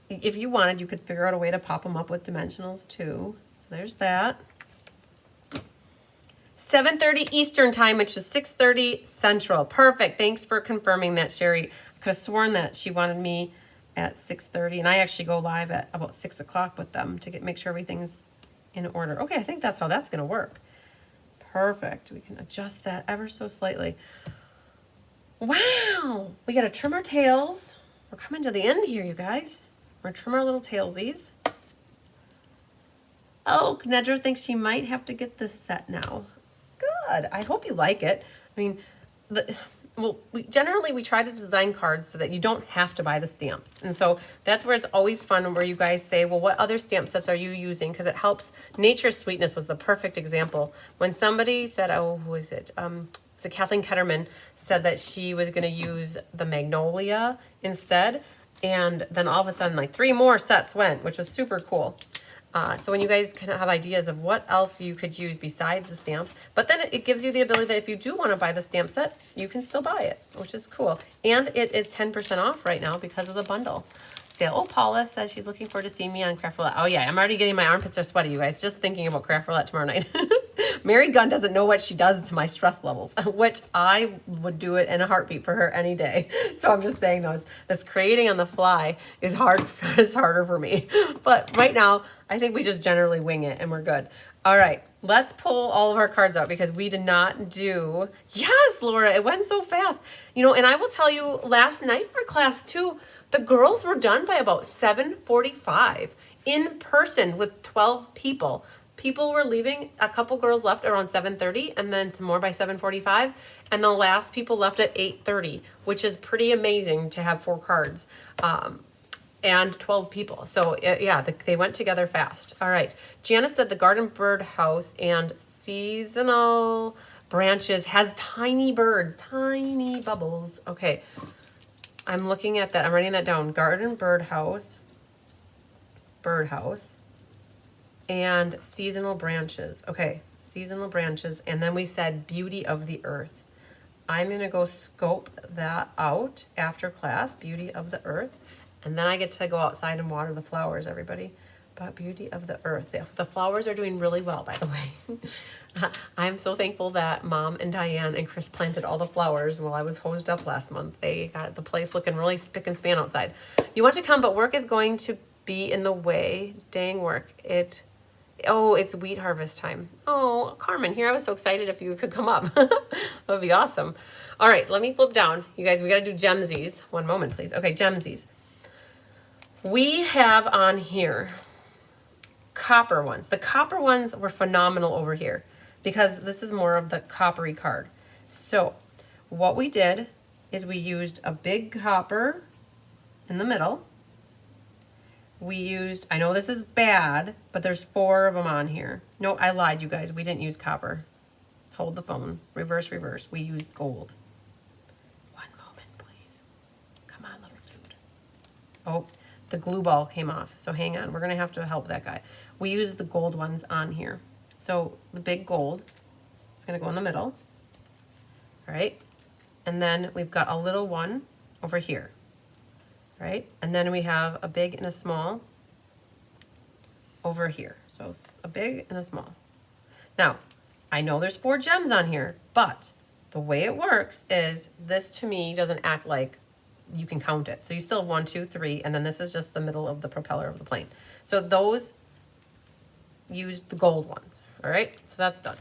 If you wanted, you could figure out a way to pop them up with dimensionals too. So there's that. 7:30 Eastern time, which is 6:30 Central. Perfect. Thanks for confirming that, Sherry. I could have sworn that she wanted me at 6:30, and I actually go live at about 6 o'clock with them to make sure everything's in order. Okay, I think that's how that's going to work. Perfect. We can adjust that ever so slightly. Wow. We got to trim our tails. We're coming to the end here, you guys. We're going to trim our little tailsies. Oh, Nedra thinks she might have to get this set now. Good. I hope you like it. I mean, we try to design cards so that you don't have to buy the stamps. And so that's where it's always fun where you guys say, well, what other stamp sets are you using? Because it helps. Nature's Sweetness was the perfect example. When somebody said, oh, who is it? So Kathleen Ketterman said that she was going to use the Magnolia instead. And then all of a sudden, like 3 more sets went, which was super cool. So when you guys kind of have ideas of what else you could use besides the stamp, but then it gives you the ability that if you do want to buy the stamp set, you can still buy it, which is cool. And it is 10% off right now because of the bundle sale. Oh, Paula says she's looking forward to seeing me on Craft Roulette. Oh yeah, I'm already getting my armpits are sweaty, you guys, just thinking about Craft Roulette tomorrow night. Mary Gunn doesn't know what she does to my stress levels, which I would do it in a heartbeat for her any day. So I'm just saying that's creating on the fly is hard. It's harder for me. But right now, I think we just generally wing it and we're good. All right, let's pull all of our cards out because we did not do, yes, Laura, it went so fast. You know, and I will tell you last night for class 2, the girls were done by about 7:45 in person with 12 people. People were leaving, a couple girls left around 7:30 and then some more by 7:45. And the last people left at 8:30, which is pretty amazing to have 4 cards and 12 people. So yeah, they went together fast. All right. Janice said the garden bird house and seasonal branches has tiny birds, tiny bubbles. Okay. I'm looking at that. I'm writing that down. Garden birdhouse, and seasonal branches. Okay, seasonal branches. And then we said beauty of the earth. I'm going to go scope that out after class, beauty of the earth. And then I get to go outside and water the flowers, everybody. But beauty of the earth. The flowers are doing really well, by the way. I'm so thankful that Mom and Diane and Chris planted all the flowers while I was hosed up last month. They got the place looking really spick and span outside. You want to come, but work is going to be in the way. Dang work. Oh, it's wheat harvest time. Oh, Carmen, here I was so excited if you could come up. That would be awesome. All right, let me flip down. You guys, we got to do gemsies. One moment, please. Okay, gemsies. We have on here copper ones. The copper ones were phenomenal over here because this is more of the coppery card. So what we did is we used a big copper in the middle. We used, I know this is bad, but there's 4 of them on here. No, I lied, you guys. We didn't use copper. Hold the phone. Reverse, reverse. We used gold. One moment, please. Come on, little dude. Oh, the glue ball came off. So hang on. We're going to have to help that guy. We used the gold ones on here. So the big gold, it's going to go in the middle. All right. And then we've got a little one over here. Right? And then we have a big and a small over here. So a big and a small. Now, I know there's 4 gems on here, but the way it works is this to me doesn't act like you can count it. So you still have 1, 2, 3, and then this is just the middle of the propeller of the plane. So those used the gold ones. All right? So that's done.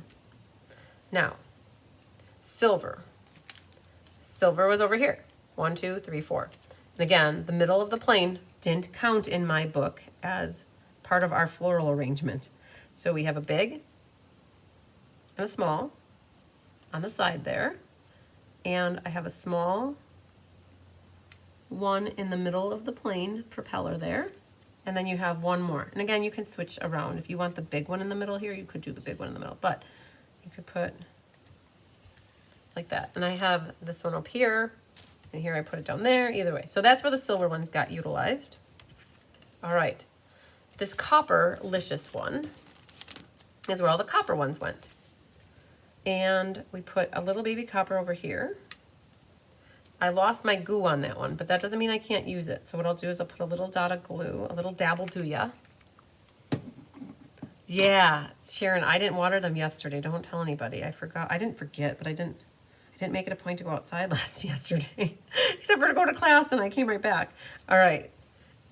Now, silver. Silver was over here. 1, 2, 3, 4. And again, the middle of the plane didn't count in my book as part of our floral arrangement. So we have a big and a small on the side there. And I have a small one in the middle of the plane propeller there. And then you have one more. And again, you can switch around. If you want the big one in the middle here, you could do the big one in the middle. But you could put like that. And I have this one up here. And here I put it down there, either way. So that's where the silver ones got utilized. All right. This copper-licious one is where all the copper ones went. And we put a little baby copper over here. I lost my goo on that one, but that doesn't mean I can't use it. So what I'll do is I'll put a little dot of glue, a little dabble do ya. Yeah, Sharon, I didn't water them yesterday. Don't tell anybody. I forgot. I didn't forget, but I didn't make it a point to go outside yesterday, except for to go to class, and I came right back. All right,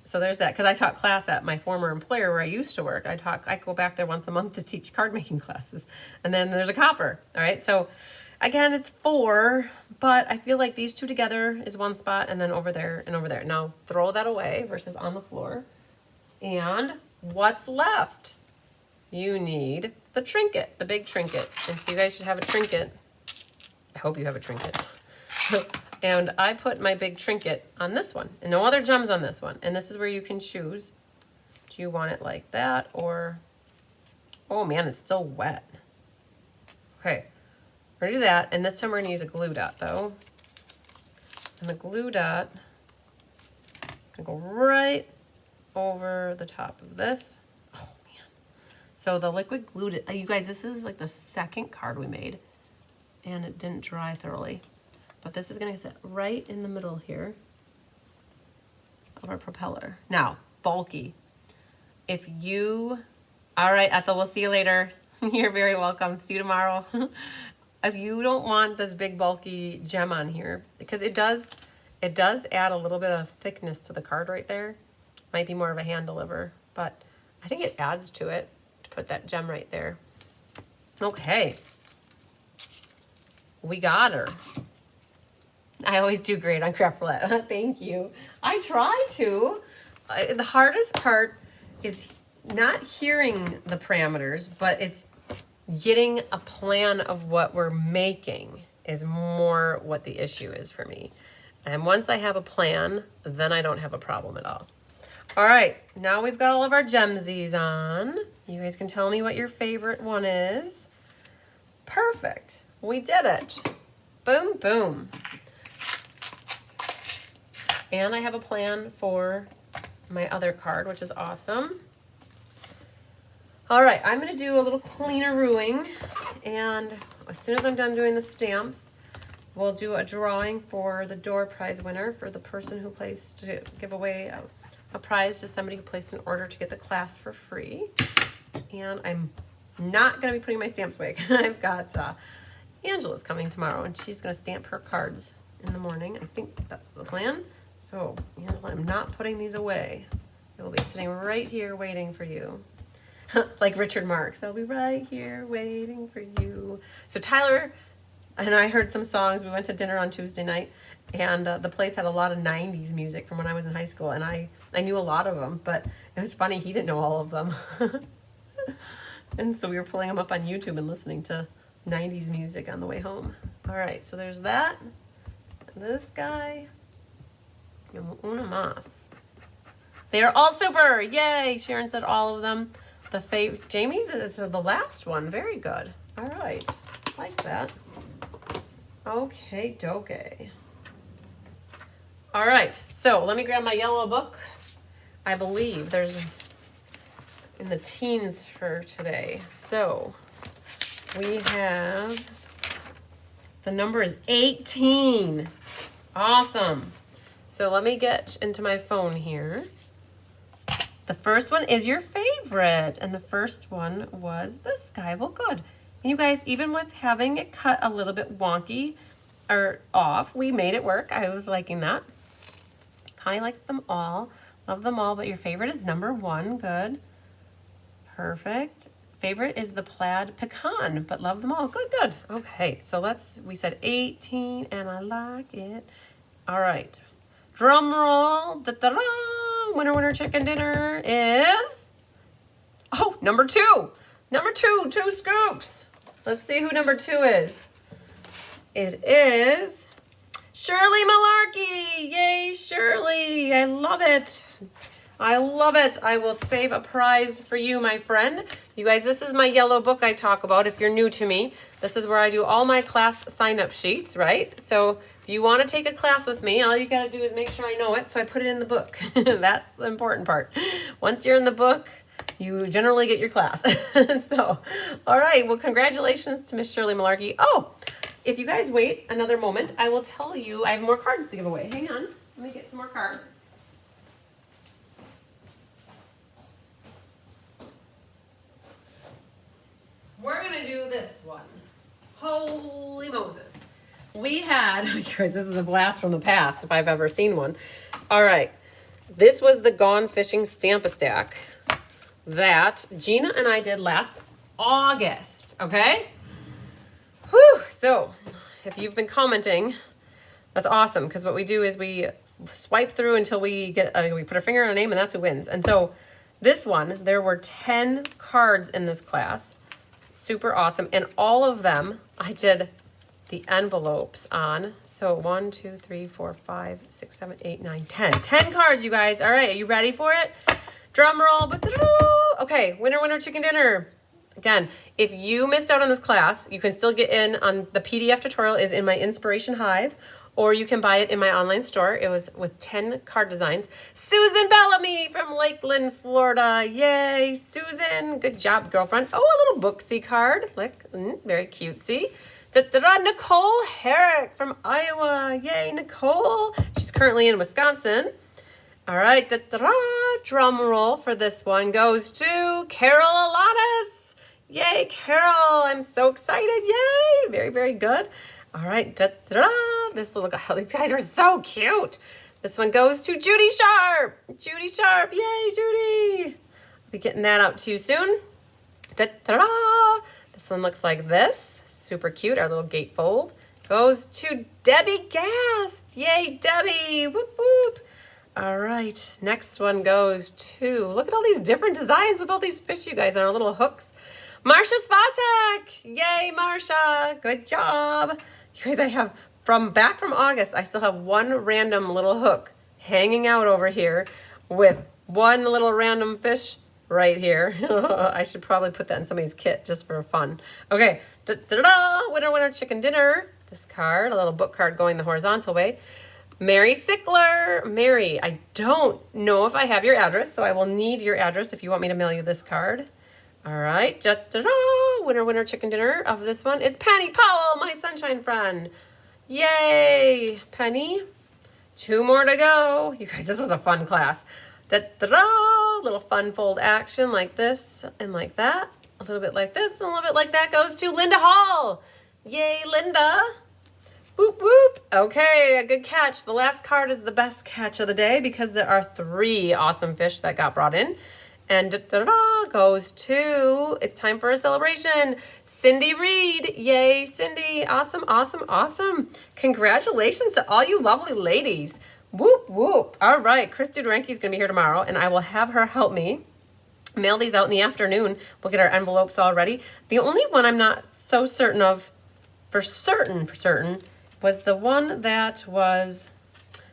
so there's that, because I taught class at my former employer where I used to work. I go back there once a month to teach card making classes, and then there's a copper. All right, so again, it's 4, but I feel like these 2 together is one spot, and then over there and over there. Now throw that away versus on the floor. And what's left? You need the trinket, the big trinket, and so you guys should have a trinket. I hope you have a trinket. And I put my big trinket on this one, and no other gems on this one. And this is where you can choose. Do you want it like that, or, oh man, it's still wet. Okay, we're gonna do that, and this time we're gonna use a glue dot though. And the glue dot can go right over the top of this. Oh man, So the liquid glued, you guys, this is like the second card we made, and it didn't dry thoroughly. But this is gonna sit right in the middle here of our propeller. Now, bulky. If you, all right, Ethel, we'll see you later. You're very welcome. See you tomorrow. If you don't want this big bulky gem on here, because it does add a little bit of thickness to the card right there. Might be more of a hand deliver, but I think it adds to it to put that gem right there. Okay. We got her. I always do great on craft roulette. Thank you. I try to. The hardest part is not hearing the parameters, but it's getting a plan of what we're making is more what the issue is for me. And once I have a plan, then I don't have a problem at all. All right, now we've got all of our gemsies on. You guys can tell me what your favorite one is. Perfect. We did it. Boom, boom. And I have a plan for my other card, which is awesome. All right, I'm gonna do a little cleaner-ooing, and as soon as I'm done doing the stamps, we'll do a drawing for the door prize winner for the person who placed to give away a prize to somebody who placed an order to get the class for free. And I'm not gonna be putting my stamps away. I've got Angela's coming tomorrow, and she's gonna stamp her cards in the morning. I think that's the plan. So, Angela, I'm not putting these away. They will be sitting right here waiting for you. Like Richard Marx, I'll be right here waiting for you. So Tyler and I heard some songs. We went to dinner on Tuesday night, and the place had a lot of 90s music from when I was in high school, and I knew a lot of them, but it was funny, he didn't know all of them. And so we were pulling them up on YouTube and listening to 90s music on the way home. All right, so there's that. This guy. Una mas. They are all super. Yay! Sharon said all of them. Jamie's is the last one. Very good. All right. Like that. Okay, doke. All right. So let me grab my yellow book. I believe there's in the teens for today. So we have, the number is 18. Awesome. So let me get into my phone here. The first one is your favorite, and the first one was this guy. Well, good. And you guys, even with having it cut a little bit wonky or off, we made it work. I was liking that. Connie likes them all. Love them all, but your favorite is number 1. Good. Perfect. Favorite is the plaid pecan, but love them all. Good, good. Okay, so we said 18, and I like it. All right. Drum roll. Da-da-da. Winner chicken dinner is, oh, number 2. Number 2, 2 scoops. Let's see who number 2 is. It is Shirley Malarkey. Yay, Shirley. I love it. I love it. I will save a prize for you, my friend. You guys, this is my yellow book I talk about. If you're new to me, this is where I do all my class sign-up sheets, right? So if you want to take a class with me, all you got to do is make sure I know it, so I put it in the book. That's the important part. Once you're in the book, you generally get your class. So, all right. Well, congratulations to Miss Shirley Malarkey. Oh, if you guys wait another moment, I will tell you I have more cards to give away. Hang on. Let me get some more cards. We're going to do this one. Holy Moses. We had, guys, this is a blast from the past if I've ever seen one. All right. This was the Gone Fishing Stamp-a-Stack that Gina and I did last August, okay? Whew. So if you've been commenting, that's awesome, because what we do is we swipe through until we get, we put our finger on a name, and that's who wins. And so this one, there were 10 cards in this class. Super awesome. And all of them, I did the envelopes on. So 1, 2, 3, 4, 5, 6, 7, 8, 9, 10. 10 cards, you guys. All right, are you ready for it? Drum roll. Okay, winner chicken dinner. Again, if you missed out on this class, you can still get in on the PDF tutorial is in my Inspiration Hive, or you can buy it in my online store. It was with 10 card designs. Susan Bellamy, Jenny from Lakeland, Florida. Yay, Susan. Good job, girlfriend. Oh, a little booksy card. Look, very cutesy. Nicole Herrick from Iowa. Yay, Nicole. She's currently in Wisconsin. All right, drum roll for this one goes to Carol Alanis. Yay, Carol. I'm so excited. Yay. Very, very good. All right, this little guy. These guys are so cute. This one goes to Judy Sharp. Judy Sharp. Yay, Judy. I'll be getting that out to you soon. This one looks like this. Super cute, our little gatefold. Goes to Debbie Gast. Yay, Debbie. Whoop, whoop. All right, next one goes to, look at all these different designs with all these fish, you guys, on our little hooks. Marsha Svatek. Yay, Marsha. Good job. You guys, I have, back from August, I still have one random little hook hanging out over here with one little random fish right here. I should probably put that in somebody's kit just for fun. Okay. Winner, winner, chicken dinner. This card, a little book card going the horizontal way. Mary Sickler. Mary, I don't know if I have your address, so I will need your address if you want me to mail you this card. All right. Winner, winner, chicken dinner of this one is Penny Powell, my sunshine friend. Yay, Penny. 2 more to go. You guys, this was a fun class. Little fun fold action like this and like that. A little bit like this and a little bit like that goes to Linda Hall. Yay, Linda. Boop, boop. Okay, a good catch. The last card is the best catch of the day because there are 3 awesome fish that got brought in. And goes to, it's time for a celebration. Cindy Reed. Yay, Cindy. Awesome, awesome, awesome. Congratulations to all you lovely ladies. Whoop, whoop. All right, Chris Dudorenki's going to be here tomorrow, and I will have her help me mail these out in the afternoon. We'll get our envelopes all ready. The only one I'm not so certain of, for certain, was the one that was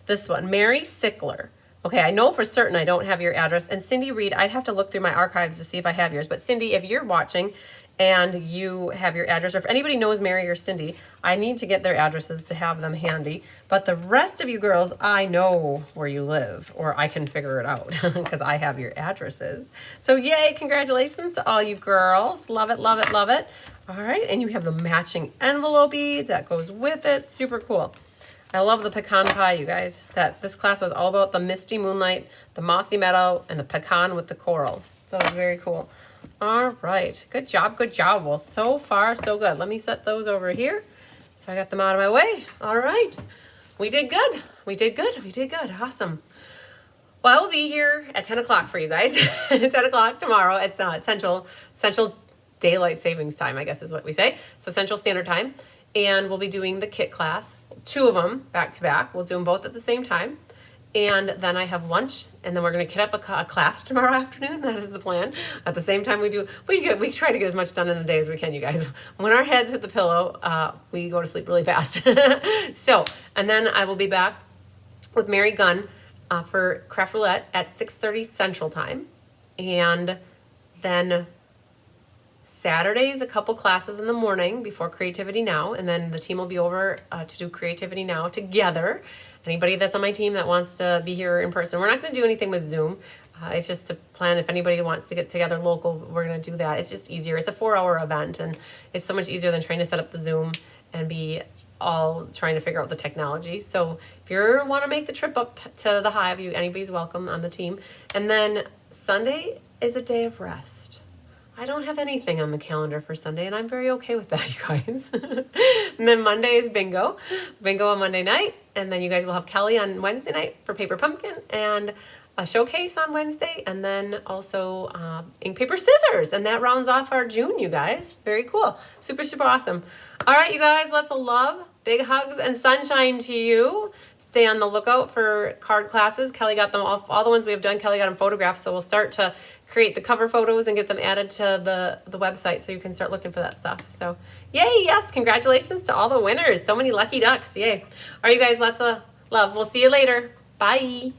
this one, Mary Sickler. Okay, I know for certain I don't have your address. And Cindy Reed, I'd have to look through my archives to see if I have yours. But Cindy, if you're watching and you have your address, or if anybody knows Mary or Cindy, I need to get their addresses to have them handy. But the rest of you girls, I know where you live, or I can figure it out because I have your addresses. So yay, congratulations to all you girls. Love it, love it, love it. All right, and you have the matching envelope that goes with it. Super cool. I love the pecan pie, you guys. This class was all about the misty moonlight, the mossy meadow, and the pecan with the coral. So very cool. All right, good job, good job. Well, so far, so good. Let me set those over here. So I got them out of my way. All right, we did good. We did good, we did good, awesome. Well, I will be here at 10 o'clock for you guys. 10 o'clock tomorrow. It's Central Daylight Savings Time, I guess is what we say. So Central Standard Time. And we'll be doing the kit class, 2 of them back to back. We'll do them both at the same time. And then I have lunch, and then we're going to kit up a class tomorrow afternoon. That is the plan. At the same time we try to get as much done in a day as we can, you guys. When our heads hit the pillow, we go to sleep really fast. So, and then I will be back with Mary Gunn for Craft Roulette at 6:30 Central Time. And then Saturdays, a couple classes in the morning before Creativity Now, and then the team will be over to do Creativity Now together. Anybody that's on my team that wants to be here in person, we're not going to do anything with Zoom. It's just a plan. If anybody wants to get together local, we're going to do that. It's just easier. It's a 4-hour event, and it's so much easier than trying to set up the Zoom and be all trying to figure out the technology. So if you want to make the trip up to the Hive, anybody's welcome on the team. And then Sunday is a day of rest. I don't have anything on the calendar for Sunday, and I'm very okay with that, you guys. And then Monday is bingo on Monday night, and then you guys will have Kelly on Wednesday night for Paper Pumpkin, and a showcase on Wednesday, and then also ink, paper, scissors, and that rounds off our June, you guys. Very cool. Super, super awesome. All right, you guys, lots of love, big hugs, and sunshine to you. Stay on the lookout for card classes. Kelly got them all the ones we have done, Kelly got them photographed, so we'll start to create the cover photos and get them added to the website so you can start looking for that stuff. So yay, yes, congratulations to all the winners. So many lucky ducks, yay. All right, you guys, lots of love. We'll see you later. Bye.